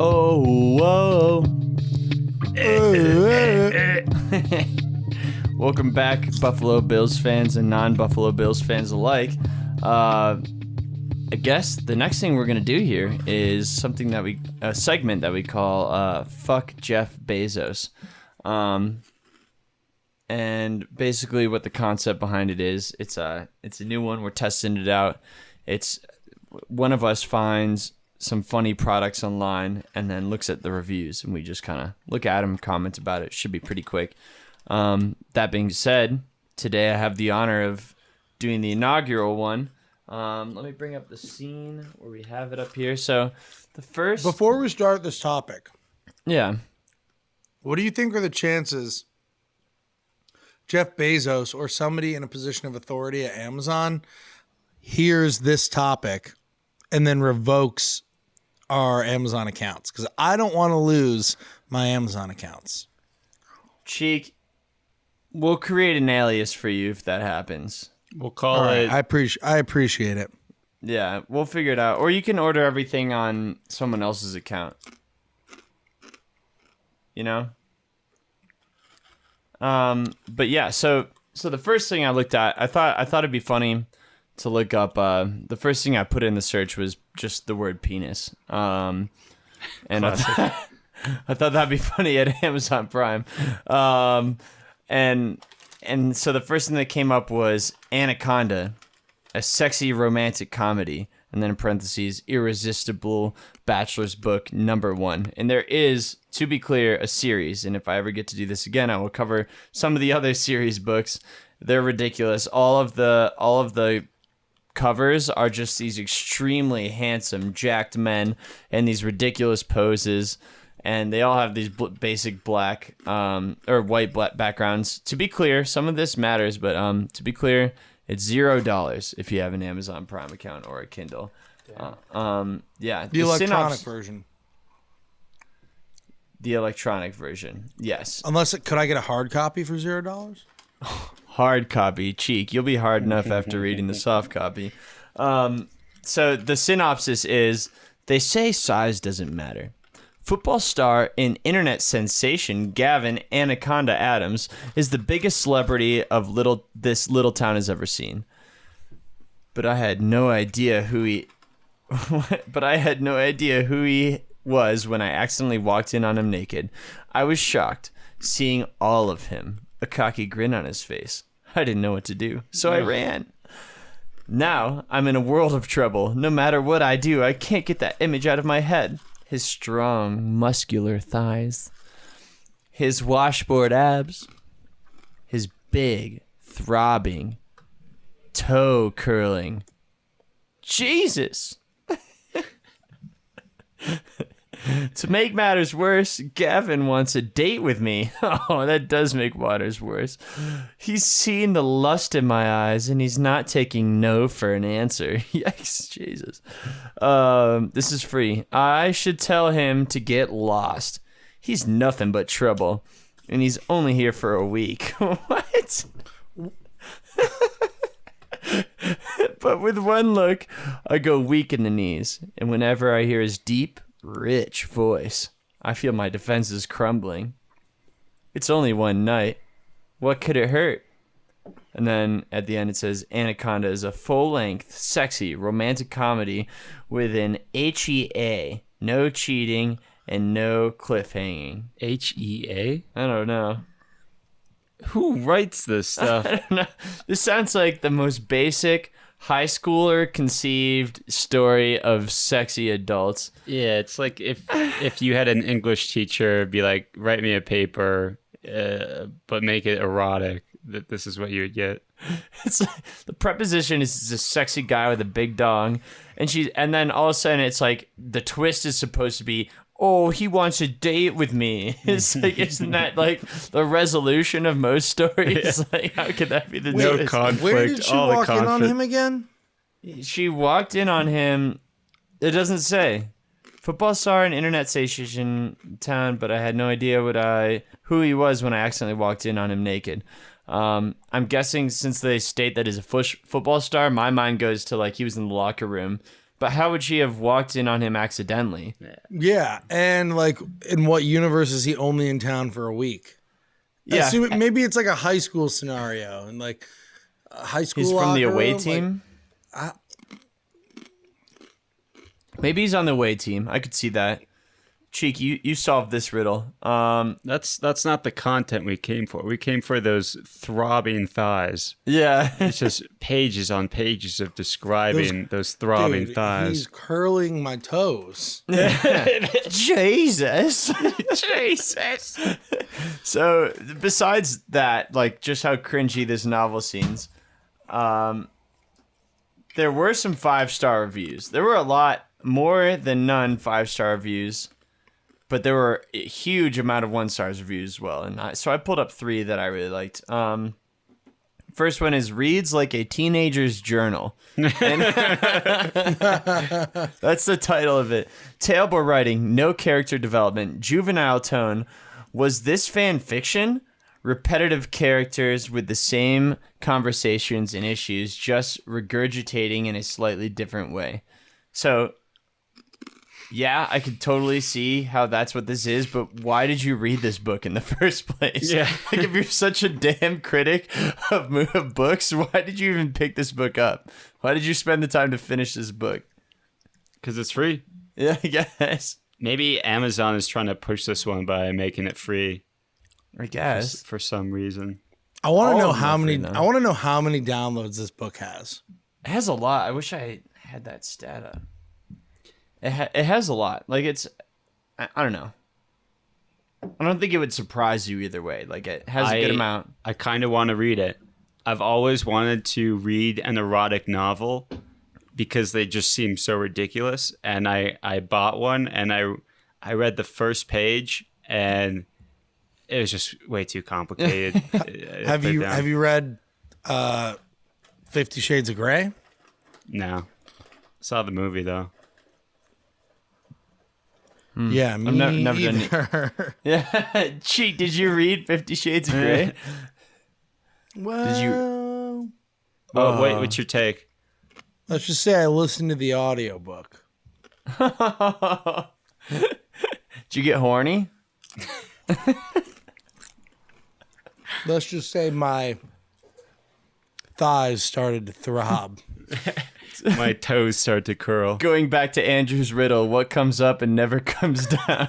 Oh, whoa. Welcome back, Buffalo Bills fans and non-Buffalo Bills fans alike. I guess the next thing we're going to do here is something that a segment that we call Fuck Jeff Bezos. And basically what the concept behind it is, it's a new one. We're testing it out. It's one of us finds some funny products online and then looks at the reviews, and we just kind of look at them, comment about it. Should be pretty quick. That being said, today I have the honor of doing the inaugural one. Let me bring up the scene where we have it up here. So the first... Before we start this topic, yeah, what do you think are the chances Jeff Bezos or somebody in a position of authority at Amazon hears this topic and then revokes our Amazon accounts? Because I don't want to lose my Amazon accounts. Cheek, we'll create an alias for you if that happens. We'll call it. I appreciate it. Yeah, we'll figure it out. Or you can order everything on someone else's account. You know? But yeah, so the first thing I looked at, I thought it'd be funny to look up. The first thing I put in the search was just the word penis. And I thought that'd be funny at Amazon Prime. And so the first thing that came up was Anaconda, a sexy romantic comedy. and then in parentheses, irresistible bachelor's book #1. And there is, to be clear, a series. And if I ever get to do this again, I will cover some of the other series books. They're ridiculous. All of the covers are just these extremely handsome, jacked men in these ridiculous poses. And they all have these basic black or white blackgrounds. To be clear, some of this matters, but to be clear, it's $0 if you have an Amazon Prime account or a Kindle. Yeah, the electronic version. The electronic version, yes. Could I get a hard copy for $0? Hard copy, cheek. You'll be hard enough after reading the soft copy. So the synopsis is: they say size doesn't matter. Football star and internet sensation Gavin Anaconda Adams is the biggest celebrity of this little town has ever seen. But I had no idea who he was when I accidentally walked in on him naked. I was shocked, seeing all of him, a cocky grin on his face. I didn't know what to do, so I ran. Now I'm in a world of trouble. No matter what I do, I can't get that image out of my head. His strong, muscular thighs, his washboard abs, his big, throbbing, toe-curling. Jesus! To make matters worse, Gavin wants a date with me. Oh, that does make matters worse. He's seen the lust in my eyes, and he's not taking no for an answer. Yikes, Jesus. This is free. I should tell him to get lost. He's nothing but trouble, and he's only here for a week. What? But with one look, I go weak in the knees, and whenever I hear his deep, rich voice, I feel my defenses crumbling. It's only one night. What could it hurt? And then at the end it says, Anaconda is a full-length, sexy, romantic comedy with an HEA, no cheating and no cliffhanging. HEA? I don't know. Who writes this stuff? I don't know. This sounds like the most basic high schooler conceived story of sexy adults. Yeah, it's like if you had an English teacher be like, write me a paper, but make it erotic, that this is what you would get. It's like, the preposition is a sexy guy with a big dong, and then all of a sudden it's like the twist is supposed to be, oh, he wants a date with me. It's like, isn't that like the resolution of most stories? Yeah. Like, how could that be the no twist? conflict? Where did she walk in on him again? She walked in on him. It doesn't say. Football star and internet sensation town, but I had no idea who he was when I accidentally walked in on him naked. I'm guessing since they state that he's a football star, my mind goes to like he was in the locker room. But how would she have walked in on him accidentally? Yeah, and like in what universe is he only in town for a week? Yeah, maybe it's like a high school scenario, and like a high school. He's from the away team. Maybe he's on the away team. I could see that. Cheek, you solved this riddle. That's not the content we came for. We came for those throbbing thighs. Yeah. It's just pages on pages of describing those throbbing thighs. He's curling my toes. Jesus. Jesus. So besides that, like just how cringy this novel seems, there were some 5-star reviews. There were a lot more than none 5-star reviews. But there were a huge amount of 1-stars reviews as well. And so I pulled up 3 that I really liked. First one is reads like a teenager's journal. And that's the title of it. Terrible writing, no character development, juvenile tone. Was this fan fiction? Repetitive characters with the same conversations and issues, just regurgitating in a slightly different way. So... yeah, I could totally see how that's what this is, but why did you read this book in the first place? Yeah. Like, if you're such a damn critic of books, why did you even pick this book up? Why did you spend the time to finish this book? Because it's free. Yeah, I guess. Maybe Amazon is trying to push this one by making it free. I guess. For some reason. I want to know how many downloads this book has. It has a lot. I wish I had that stat up. It has a lot. Like I don't know. I don't think it would surprise you either way. Like it has a good amount. I kind of want to read it. I've always wanted to read an erotic novel because they just seem so ridiculous. And I bought one and I read the first page and it was just way too complicated. Have you read 50 Shades of Grey? No. Saw the movie though. Yeah, me I've never done either. Yeah, Cheek. Did you read 50 Shades of Grey? Well, Did you? Oh, wait, what's your take? Let's just say I listened to the audiobook. Did you get horny? Let's just say my thighs started to throb. My toes start to curl. Going back to Andrew's riddle, what comes up and never comes down?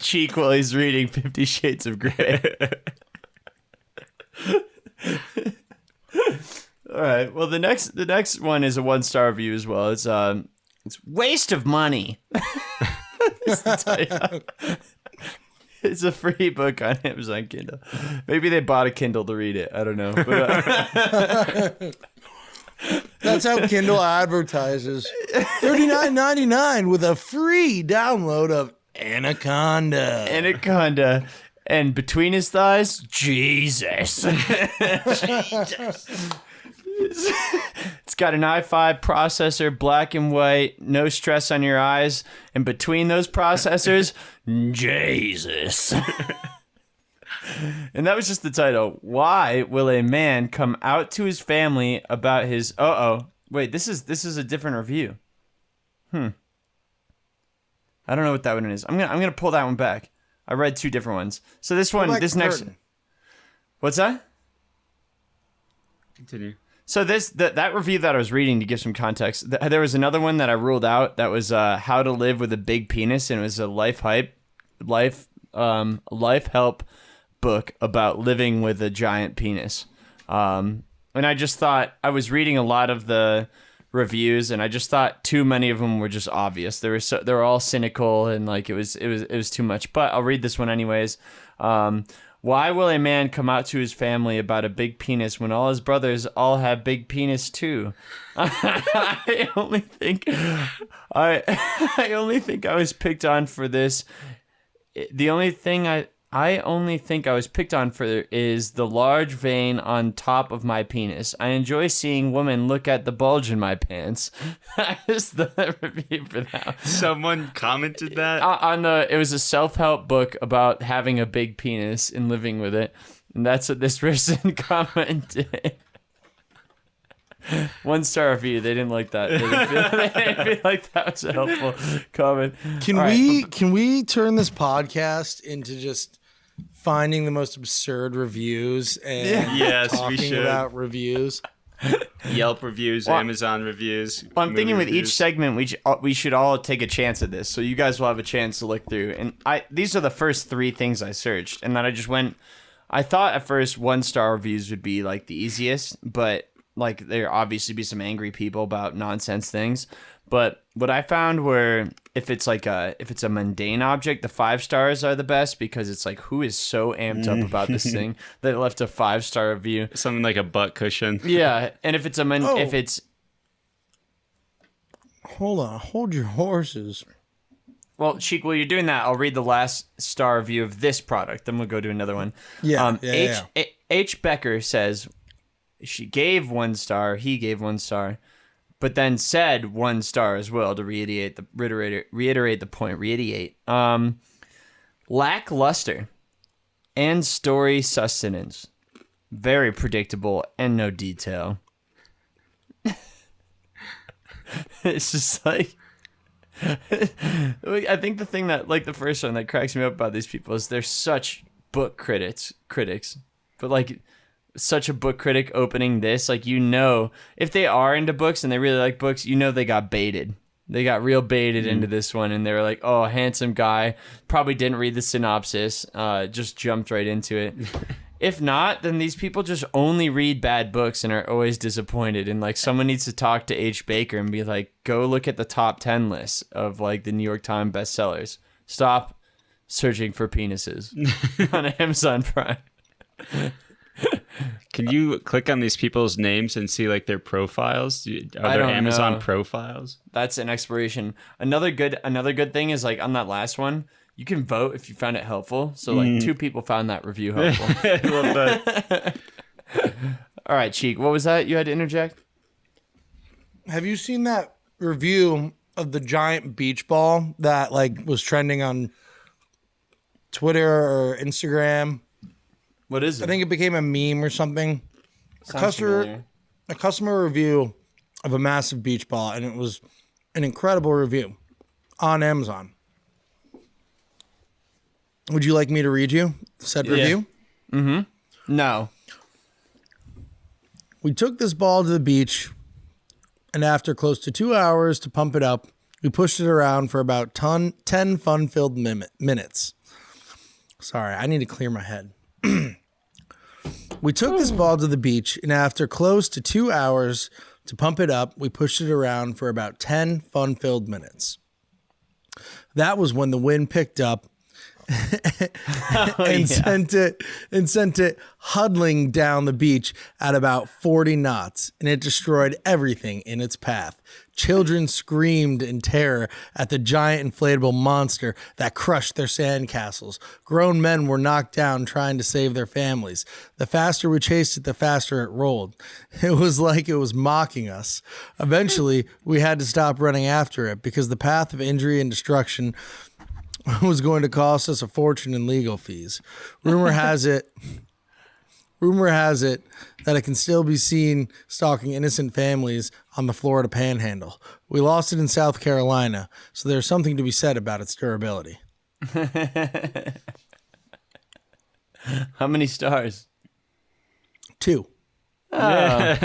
Cheek while he's reading 50 Shades of Grey. All right. Well, the next one is a 1-star review as well. It's waste of money. It's the title. It's a free book on Amazon Kindle. Maybe they bought a Kindle to read it. I don't know. But, That's how Kindle advertises. $39.99 with a free download of Anaconda. Anaconda. And between his thighs, Jesus. It's got an i5 processor, black and white, no stress on your eyes. And between those processors, Jesus. And that was just the title. Why will a man come out to his family about his... Wait, this is a different review. I don't know what that one is. I'm gonna pull that one back. I read 2 different ones. So this one, this next... What's that? Continue. So that review that I was reading, to give some context, there was another one that I ruled out that was how to live with a big penis, and it was a life help book about living with a giant penis. And I just thought, I was reading a lot of the reviews, and I just thought too many of them were just obvious. They were all cynical, and like it was too much. But I'll read this one anyways. Why will a man come out to his family about a big penis when all his brothers all have big penis too? I only think I was picked on for this. The only thing I only think I was picked on for is the large vein on top of my penis. I enjoy seeing women look at the bulge in my pants. That is the review for that. Someone commented that? It was a self-help book about having a big penis and living with it. And that's what this person commented. 1-star review. They didn't like that. They didn't feel like that was a helpful comment. Can we turn this podcast into just finding the most absurd reviews and talking about reviews? Yelp reviews, Amazon reviews. Well, I'm thinking with each segment, we should all take a chance at this. So you guys will have a chance to look through. And these are the first 3 things I searched. And then I just went... I thought at first 1-star reviews would be like the easiest, but... like there obviously be some angry people about nonsense things, but what I found were if it's a mundane object, the 5 stars are the best because it's like, who is so amped up about this thing that it left a 5-star review? Something like a butt cushion. Yeah, and if it's if it's hold your horses. Well, Sheik, while you're doing that, I'll read the last star review of this product. Then we'll go to another one. Yeah. H. Becker says. She gave 1 star, he gave 1 star, but then said 1 star as well to reiterate the point. Lackluster and story sustenance. Very predictable and no detail. It's just like... I think the thing that, like the first one that cracks me up about these people is they're such book critics, but like... such a book critic opening this, like, you know, if they are into books and they really like books, you know they got baited. They got real baited into this one, and they were like, oh, handsome guy, probably didn't read the synopsis, just jumped right into it. If not, then these people just only read bad books and are always disappointed. And like someone needs to talk to H. Baker and be like, go look at the top 10 list of like the New York Times bestsellers. Stop searching for penises on Amazon Prime. Can you click on these people's names and see like their profiles? Are there Amazon profiles? That's an exploration. Another good thing is like on that last one, you can vote if you found it helpful. So like 2 people found that review helpful. I love that. All right, Cheek, what was that you had to interject? Have you seen that review of the giant beach ball that like was trending on Twitter or Instagram? What is it? I think it became a meme or something. A customer review of a massive beach ball, and it was an incredible review on Amazon. Would you like me to read you said review? No. We took this ball to the beach, and after close to 2 hours to pump it up, we pushed it around for about 10 fun-filled minutes. Sorry, I need to clear my head. We took this ball to the beach, and after close to 2 hours to pump it up, we pushed it around for about 10 fun-filled minutes. That was when the wind picked up and sent it huddling down the beach at about 40 knots, and it destroyed everything in its path. Children screamed in terror at the giant inflatable monster that crushed their sandcastles. Grown men were knocked down trying to save their families. The faster we chased it, the faster it rolled. It was like it was mocking us. Eventually, we had to stop running after it because the path of injury and destruction was going to cost us a fortune in legal fees. Rumor has it that it can still be seen stalking innocent families on the Florida Panhandle. We lost it in South Carolina, so there's something to be said about its durability. How many stars? 2. Oh.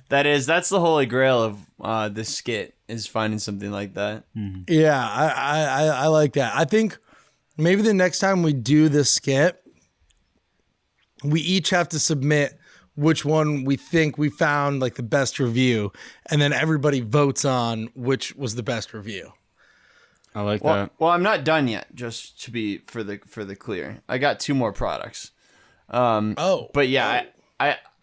That's the holy grail of this skit, is finding something like that. Yeah, I like that. I think maybe the next time we do this skit, we each have to submit which one we think we found like the best review, and then everybody votes on which was the best review. I like that. Well, I'm not done yet. Just to be for the clear, I got 2 more products. But yeah,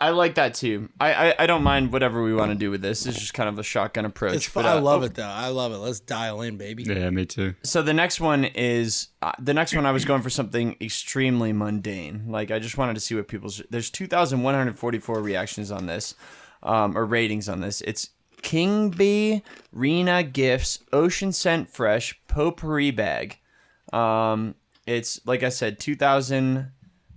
I like that too. I don't mind whatever we want to do with this. It's just kind of a shotgun approach. It's fun. I love it though. I love it. Let's dial in, baby. Yeah, me too. So the next one I was going for something extremely mundane. Like I just wanted to see what there's 2,144 reactions on this, or ratings on this. It's King Bee Rena Gifts Ocean Scent Fresh Potpourri Bag. It's like I said, 2,000.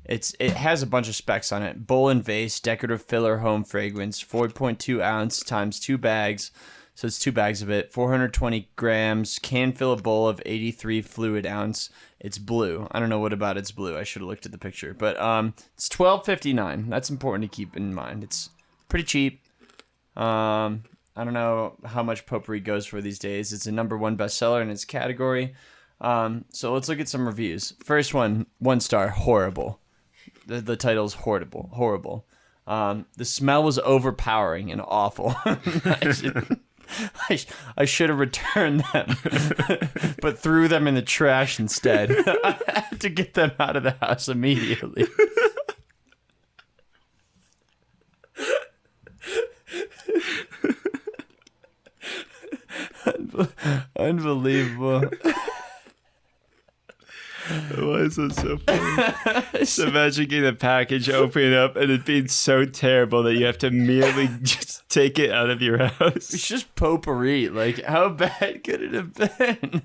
It has a bunch of specs on it. Bowl and vase, decorative filler home fragrance, 4.2 ounce times 2 bags. So it's 2 bags of it, 420 grams, can fill a bowl of 83 fluid ounce. It's blue. I don't know what about it's blue. I should have looked at the picture. But it's $12.59. That's important to keep in mind. It's pretty cheap. I don't know how much potpourri goes for these days. It's a #1 bestseller in its category. So let's look at some reviews. First one, 1 star, horrible. The title is horrible. The smell was overpowering and awful. I should have returned them, but threw them in the trash instead. I had to get them out of the house immediately. Unbelievable. Why is that so funny? Just imagine getting a package, opening it up, and it being so terrible that you have to immediately just take it out of your house. It's just potpourri. Like, how bad could it have been?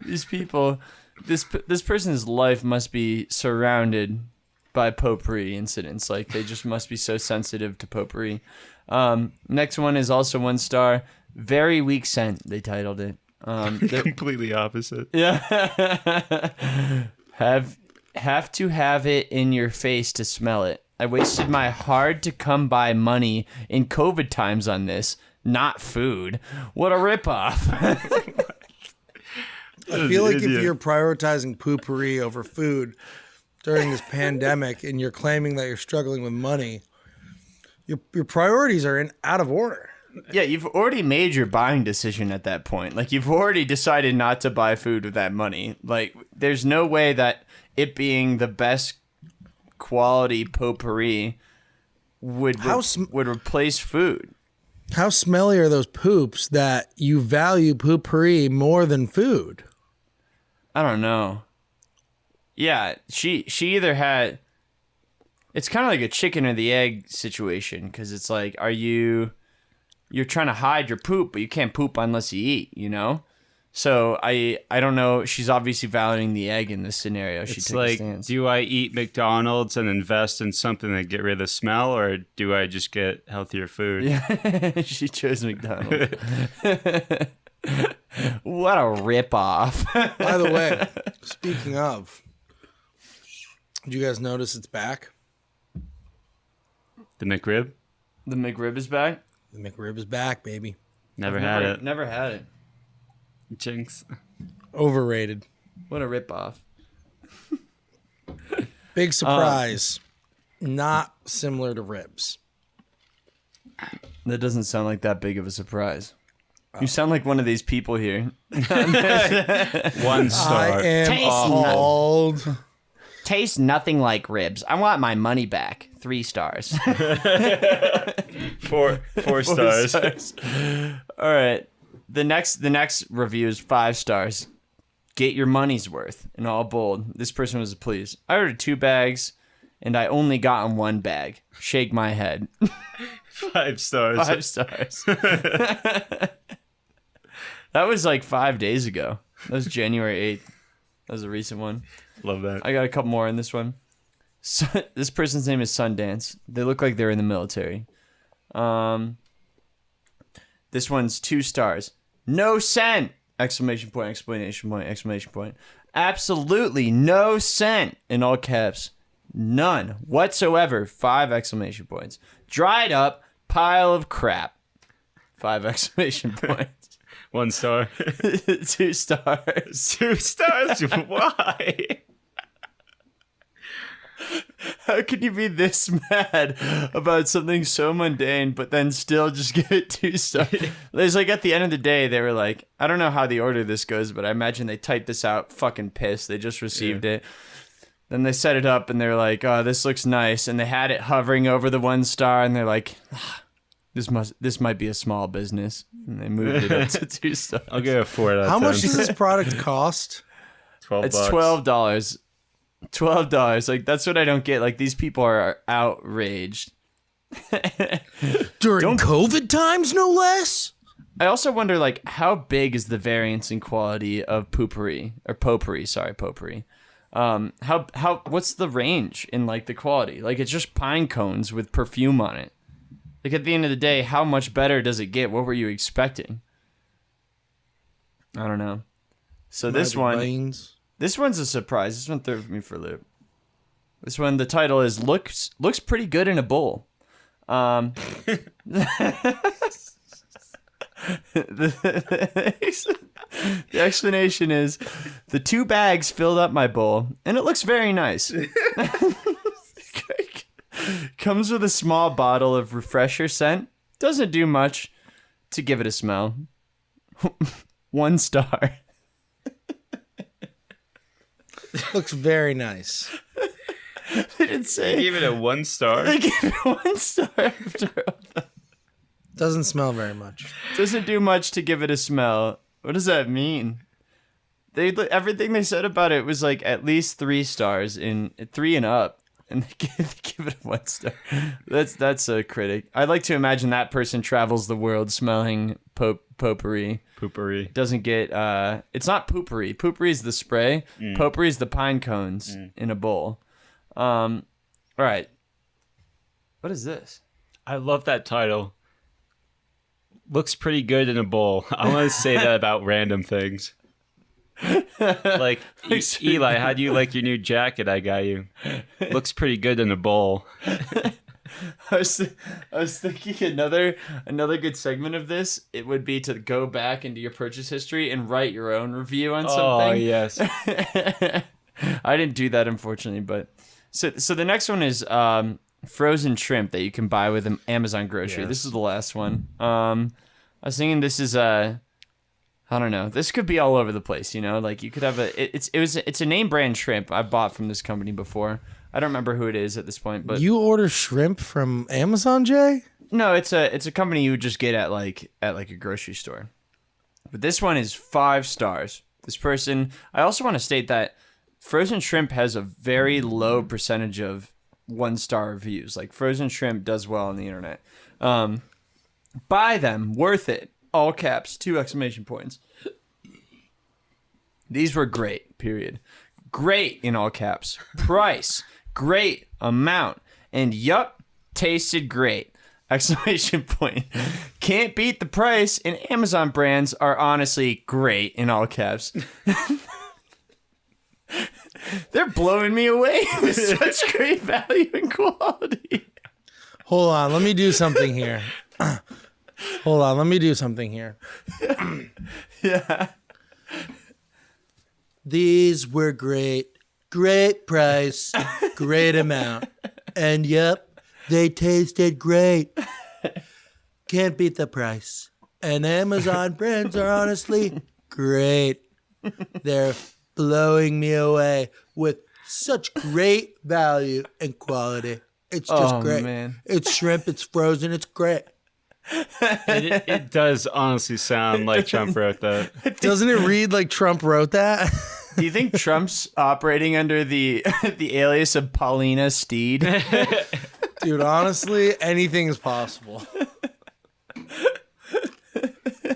These people, this person's life must be surrounded by potpourri incidents. Like, they just must be so sensitive to potpourri. Next one is also 1 star. Very weak scent, they titled it. Completely opposite. Yeah. have to have it in your face to smell it. I wasted my hard to come by money in COVID times on this, not food. What a ripoff. I feel like if you're prioritizing poopery over food during this pandemic and you're claiming that you're struggling with money, your priorities are out of order. Yeah, you've already made your buying decision at that point. Like, you've already decided not to buy food with that money. Like, there's no way that it being the best quality potpourri would replace food. How smelly are those poops that you value potpourri more than food? I don't know. Yeah, she either had... It's kind of like a chicken or the egg situation, because it's like, you're trying to hide your poop, but you can't poop unless you eat, you know? So I don't know. She's obviously valuing the egg in this scenario. She It's took a like, stance. do I eat McDonald's and invest in something to get rid of the smell, or do I just get healthier food? Yeah, she chose McDonald's. What a ripoff. By the way, speaking of, did you guys notice it's back? The McRib? The McRib is back? The McRib is back, baby. Never had it. Never had it. Jinx. Overrated. What a ripoff. Big surprise. Not similar to ribs. That doesn't sound like that big of a surprise. You sound like one of these people here. 1 star. I am appalled. Tastes nothing like ribs. I want my money back. 3 stars. 4 stars. All right. The next review is 5 stars. Get your money's worth in all bold. This person was pleased. I ordered 2 bags, and I only got in 1 bag. Shake my head. 5 stars. 5 stars. That was like 5 days ago. That was January 8th. That was a recent one. Love that. I got a couple more in this one. So, this person's name is Sundance. They look like they're in the military. This one's 2 stars. No cent! Exclamation point, exclamation point, exclamation point. Absolutely no cent! In all caps. None whatsoever. 5 exclamation points. Dried up pile of crap. 5 exclamation points. 1 star. 2 stars. 2 stars? Why? How can you be this mad about something so mundane, but then still just give it 2 stars? It's like at the end of the day, they were like, I don't know how the order this goes, but I imagine they typed this out fucking pissed. They just received it. Then they set it up and they're like, oh, this looks nice. And they had it hovering over the 1 star and they're like, this might be a small business. And they moved it up to 2 stars. I'll give it a 4 out of 10. How much does this product cost? $12. It's $12. $12. Like, that's what I don't get. Like, these people are outraged. During COVID times, no less? I also wonder, like, how big is the variance in quality of potpourri? What's the range in, like, the quality? Like, it's just pine cones with perfume on it. Like, at the end of the day, how much better does it get? What were you expecting? I don't know. So this one's a surprise. This one threw me for a loop. This one, the title is looks pretty good in a bowl. The explanation is the 2 bags filled up my bowl, and it looks very nice. Comes with a small bottle of refresher scent. Doesn't do much to give it a smell. 1 star. Looks very nice. They didn't say. They gave it a 1 star? They gave it 1 star after all that. Doesn't smell very much. Doesn't do much to give it a smell. What does that mean? Everything they said about it was like at least 3 stars, in 3 and up, and they give it a 1 star. That's a critic. I'd like to imagine that person travels the world smelling potpourri. Potpourri. Doesn't get it's not potpourri. Potpourri is the spray. Potpourri is the pine cones in a bowl. All right. What is this? I love that title. Looks pretty good in a bowl. I want to say that about random things. Like, Eli, how do you like your new jacket I got you? Looks pretty good in a bowl. I was thinking another good segment of this, it would be to go back into your purchase history and write your own review on something. Oh, yes. I didn't do that, unfortunately, but so the next one is frozen shrimp that you can buy with Amazon grocery. Yes. This is the last one. I was thinking this is I don't know. This could be all over the place, you know. Like you could have it's a name brand shrimp I bought from this company before. I don't remember who it is at this point, but You order shrimp from Amazon, Jay? no, it's a company you would just get at like a grocery store. But this one is 5 stars. This person, I also want to state that frozen shrimp has a very low percentage of 1-star reviews. Like frozen shrimp does well on the internet. Buy them, worth it. All caps, 2 exclamation points. These were great, period. Great in all caps. Price, great amount. And yup, tasted great. Exclamation point. Can't beat the price, and Amazon brands are honestly great in all caps. They're blowing me away with such great value and quality. Hold on, let me do something here. Yeah. These were great. Great price. Great amount. And yep, they tasted great. Can't beat the price. And Amazon brands are honestly great. They're blowing me away with such great value and quality. It's just great. Man. It's shrimp. It's frozen. It's great. It does honestly sound like Trump wrote that. Doesn't it read like Trump wrote that? Do you think Trump's operating under the alias of Paulina Steed? Dude, honestly, anything is possible.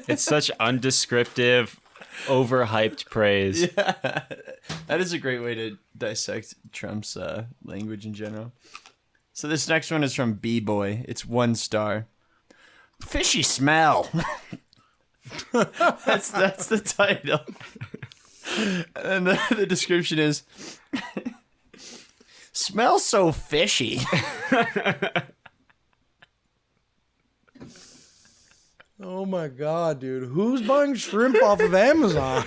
It's such undescriptive, overhyped praise. Yeah, that is a great way to dissect Trump's language in general. So this next one is from B-Boy. It's 1 star. Fishy smell. That's the title. And the description is, smells so fishy. Oh my God, dude. Who's buying shrimp off of Amazon?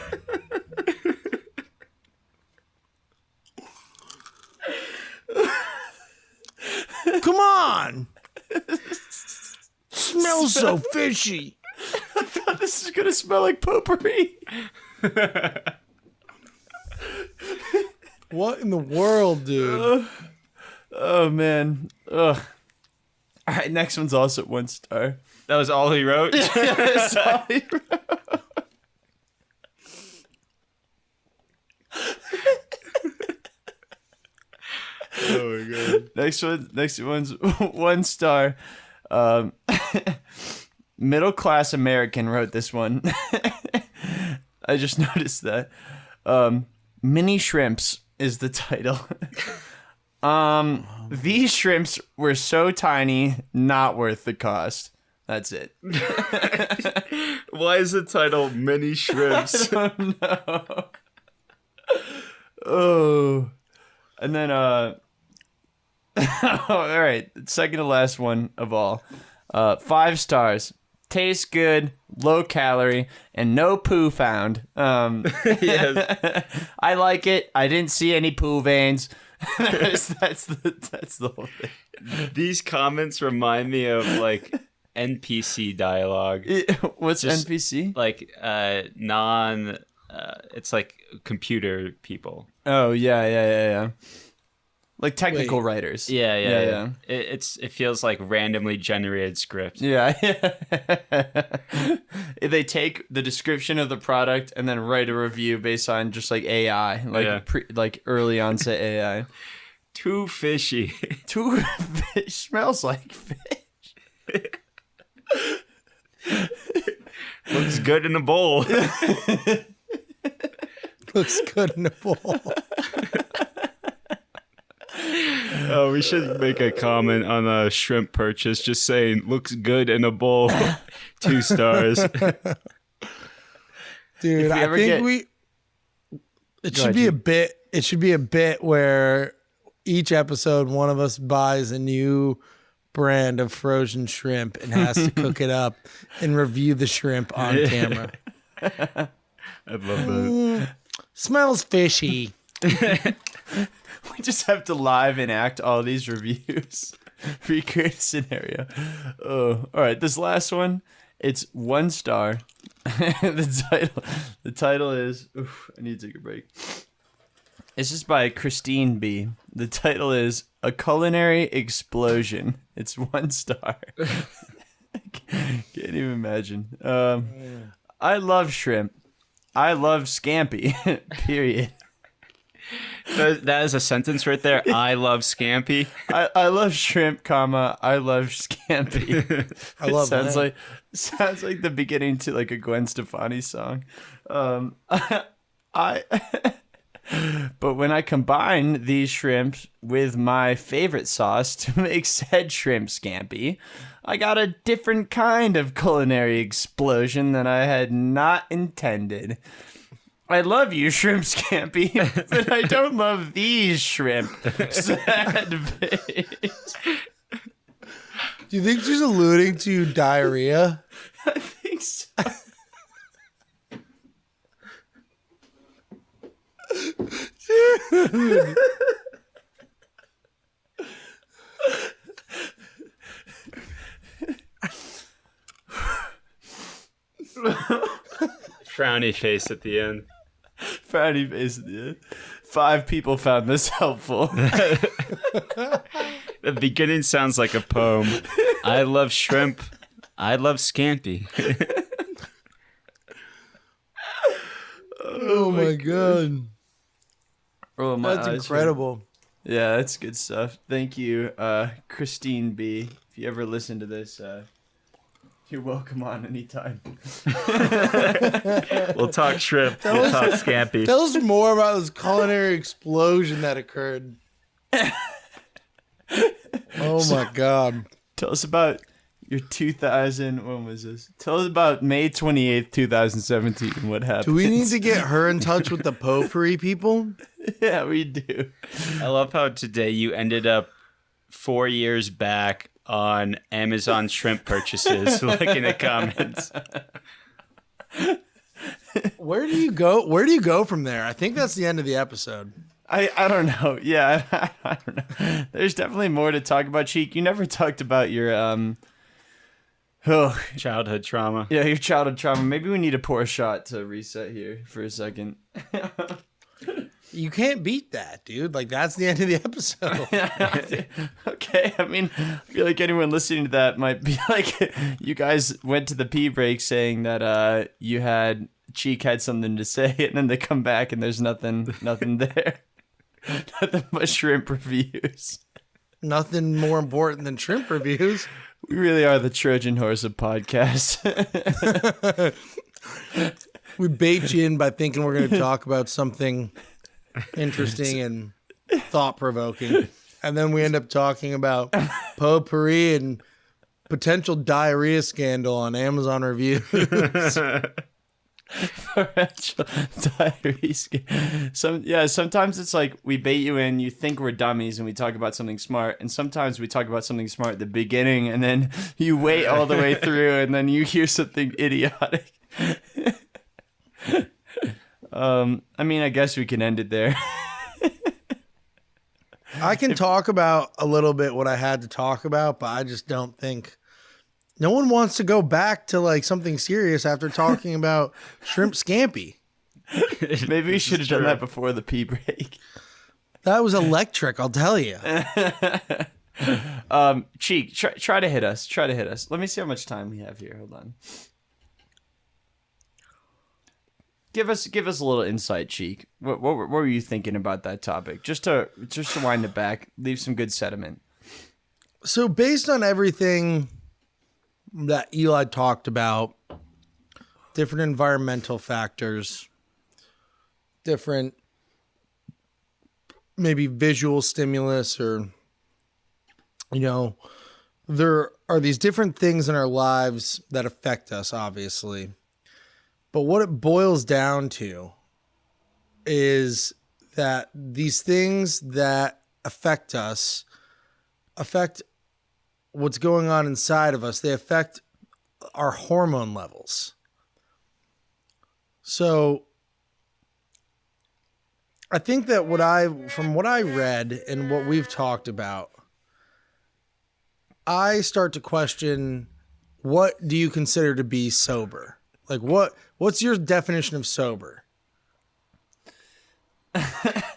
Come on. Smells so fishy. I thought this is gonna smell like potpourri. What in the world, dude? Oh man. Ugh. All right, next one's also 1 star. That was all he wrote? That's all he wrote. Oh my God. Next one's 1 star. Middle class American wrote this one. I just noticed that. Mini shrimps is the title. These shrimps were so tiny, not worth the cost. That's it. Why is the title Mini Shrimps? I don't know. Oh. And then, all right. Second to last one of all. 5 stars. Tastes good, low calorie, and no poo found. Yes. I like it. I didn't see any poo veins. that's the whole thing. These comments remind me of like NPC dialogue. What's Just NPC? Like it's like computer people. Oh yeah. Like technical writers. Yeah. It feels like randomly generated script. Yeah. They take the description of the product and then write a review based on just like AI, like early onset AI. Too fishy. Too fish smells like fish. Looks good in a bowl. Looks good in a bowl. Oh, we should make a comment on a shrimp purchase just saying looks good in a bowl. 2 stars. Dude, I think it should be a bit. It should be a bit where each episode one of us buys a new brand of frozen shrimp and has to cook it up and review the shrimp on camera. I love that. Smells fishy. We just have to live enact all these reviews. Recreate a scenario. Oh, all right. This last one, it's 1 star. The title is. Oof, I need to take a break. It's just by Christine B. The title is A Culinary Explosion. It's 1 star. Can't even imagine. I love shrimp. I love scampi. Period. That is a sentence right there. I love scampi. I love shrimp, comma. I love scampi. I love sounds that. Sounds like the beginning to like a Gwen Stefani song. But when I combine these shrimps with my favorite sauce to make said shrimp scampi, I got a different kind of culinary explosion that I had not intended. I love you, shrimp scampi, but I don't love these shrimp. Sad face. Do you think she's alluding to diarrhea? I think so. Frowny face at the end. Frowny face at the end. 5 people found this helpful. The beginning sounds like a poem. I love shrimp. I love scampi. Oh my god. Oh, my That's eyes incredible. hurt. Yeah, that's good stuff. Thank you, Christine B. If you ever listen to this, you're welcome on anytime. We'll talk shrimp. We'll talk scampi. Tell us more about this culinary explosion that occurred. Oh my god. Tell us about your 2000. When was this? Tell us about May 28th, 2017. What happened? Do we need to get her in touch with the potpourri people? Yeah, we do. I love how today you ended up 4 years back on Amazon shrimp purchases. Look in the comments. Where do you go? Where do you go from there? I think that's the end of the episode. I don't know. Yeah, I don't know. There's definitely more to talk about, Cheek. You never talked about your Childhood trauma. yeah, your childhood trauma. Maybe we need to pour a shot to reset here for a second. You can't beat that, dude. Like, that's the end of the episode. Okay, I mean, I feel like anyone listening to that might be like, you guys went to the pee break saying that Cheek had something to say, and then they come back and there's nothing there. Nothing but shrimp reviews. Nothing more important than shrimp reviews. We really are the Trojan horse of podcasts. We bait you in by thinking we're going to talk about something interesting and thought-provoking. And then we end up talking about potpourri and potential diarrhea scandal on Amazon reviews. Sometimes it's like we bait you in, you think we're dummies, and we talk about something smart, and sometimes we talk about something smart at the beginning, and then you wait all the way through, and then you hear something idiotic. I mean, I guess we can end it there. I can talk about a little bit what I had to talk about, but I just don't think no one wants to go back to like something serious after talking about shrimp scampi. Maybe we should have done that before the pee break. That was electric, I'll tell you. Cheek, try to hit us. Try to hit us. Let me see how much time we have here. Hold on. Give us a little insight, Cheek. What were you thinking about that topic? Just to wind it back, leave some good sediment. So based on everything that Eli talked about, different environmental factors, different maybe visual stimulus, or, you know, there are these different things in our lives that affect us, obviously. But what it boils down to is that these things that affect us affect what's going on inside of us. They affect our hormone levels. So I think that from what I read and what we've talked about, I start to question, what do you consider to be sober? Like what's your definition of sober?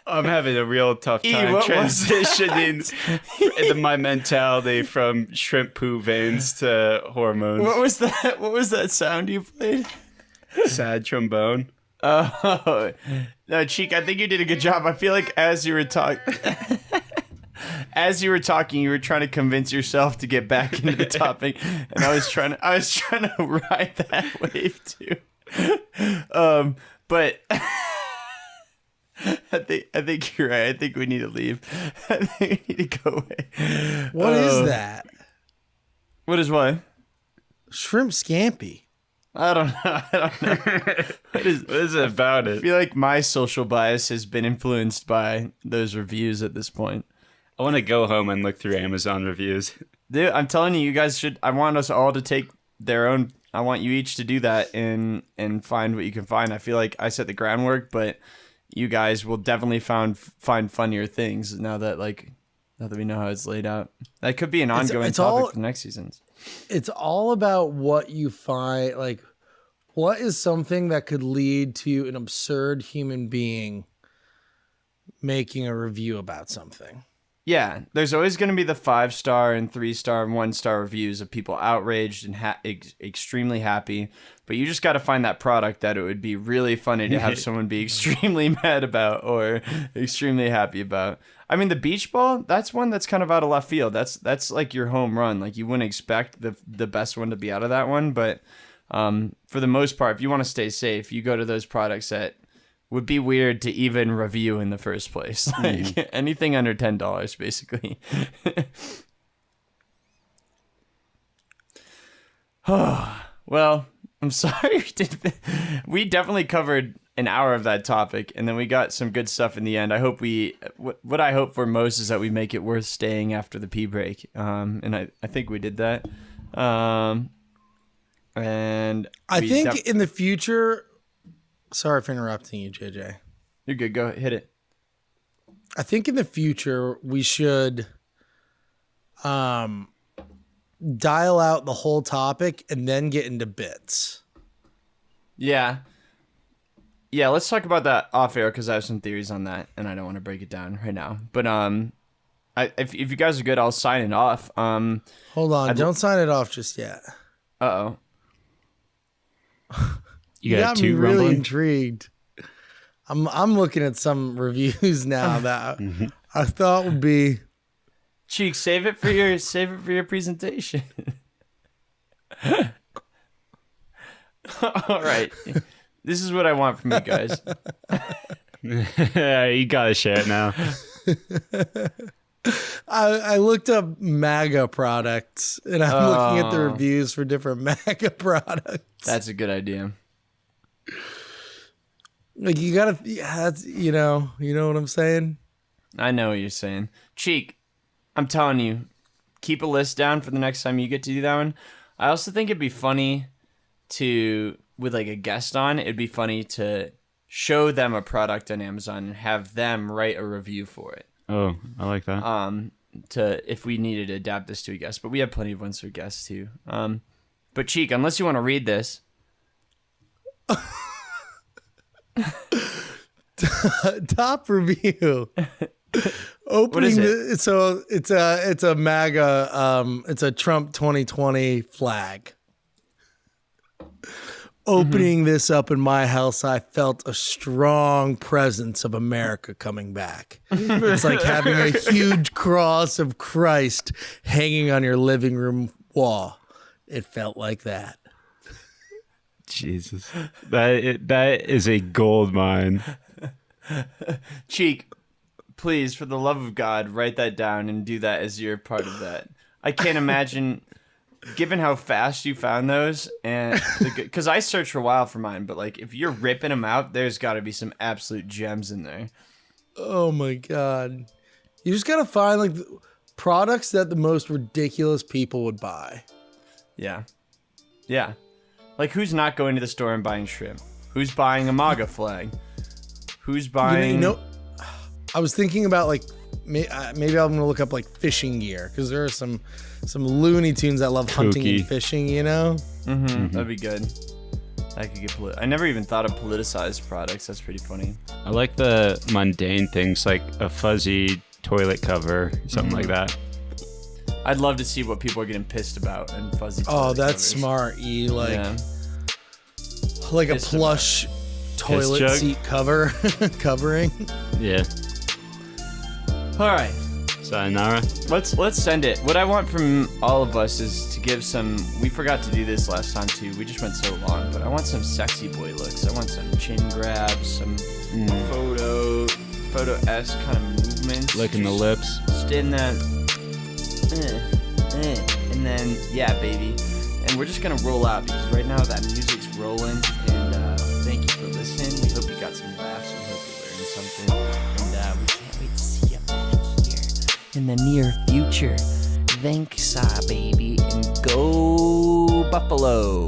I'm having a real tough time transitioning my mentality from shrimp poo veins to hormones. What was that? What was that sound you played? Sad trombone. Oh, no, Cheek, I think you did a good job. I feel like as you were talking, you were trying to convince yourself to get back into the topic, and I was trying to ride that wave too. But I think you're right. I think we need to leave. I think we need to go away. What is that? What is what? Shrimp scampi. I don't know. What is it about it? I feel like my social bias has been influenced by those reviews at this point. I want to go home and look through Amazon reviews. Dude, I'm telling you, you guys should. I want us all to take their own. I want you each to do that and find what you can find. I feel like I set the groundwork, but you guys will definitely find funnier things now that we know how it's laid out. That could be an ongoing topic for the next seasons. It's all about what you find, like what is something that could lead to an absurd human being making a review about something. Yeah, there's always going to be the 5-star and 3-star and 1-star reviews of people outraged and extremely happy. But you just got to find that product that it would be really funny to have someone be extremely mad about or extremely happy about. I mean, the beach ball, that's one that's kind of out of left field. That's like your home run. Like you wouldn't expect the best one to be out of that one. But for the most part, if you want to stay safe, you go to those products that would be weird to even review in the first place. Like anything under $10, basically. Well, I'm sorry. We definitely covered an hour of that topic, and then we got some good stuff in the end. I hope what I hope for most is that we make it worth staying after the pee break. And I think we did that. And I think in the future, sorry for interrupting you, JJ. You're good. Go hit it. I think in the future we should dial out the whole topic and then get into bits. Yeah. Yeah, let's talk about that off air because I have some theories on that and I don't want to break it down right now. But if you guys are good, I'll sign it off. Hold on, don't sign it off just yet. Uh-oh. You got me really intrigued. I'm looking at some reviews now that I thought would be. Cheek, save it for your presentation. All right, this is what I want from you guys. You gotta share it now. I looked up MAGA products, and I'm looking at the reviews for different MAGA products. That's a good idea. Like you gotta, that's you know what I'm saying. I know what you're saying, Cheek. I'm telling you, keep a list down for the next time you get to do that one. I also think it'd be funny with like a guest on. It'd be funny to show them a product on Amazon and have them write a review for it. Oh, I like that. If we needed to adapt this to a guest, but we have plenty of ones for guests too. But Cheek, unless you want to read this. Top review. Opening so it's a MAGA it's a Trump 2020 flag. Opening this up in my house, I felt a strong presence of America coming back. It's like having a huge cross of Christ hanging on your living room wall. It felt like that. Jesus. That is a gold mine. Cheek, please, for the love of God, write that down and do that as your part of that. I can't imagine, given how fast you found those, and because I searched for a while for mine, but like if you're ripping them out, there's got to be some absolute gems in there. Oh my God. You just got to find like products that the most ridiculous people would buy. Yeah. Like, who's not going to the store and buying shrimp? Who's buying a MAGA flag? Who's buying... I was thinking about, like, maybe I'm going to look up, like, fishing gear, because there are some Looney Tunes that love hunting and fishing, you know? That'd be good. I could get I never even thought of politicized products. That's pretty funny. I like the mundane things, like a fuzzy toilet cover, something like that. I'd love to see what people are getting pissed about and fuzzy toilet Oh, that's covers. smart, E. Like a plush toilet jug? seat covering. Yeah. All right. Sayonara. Let's send it. What I want from all of us is to give some... We forgot to do this last time, too. We just went so long. But I want some sexy boy looks. I want some chin grabs, some photo-esque kind of movements. Licking the lips. Just in that... and then, yeah, baby. And we're just going to roll out because right now that music's rolling. And thank you for listening. We hope you got some laughs. We hope you learned something. And we can't wait to see you back here in the near future. Thanks, baby. And go Buffalo.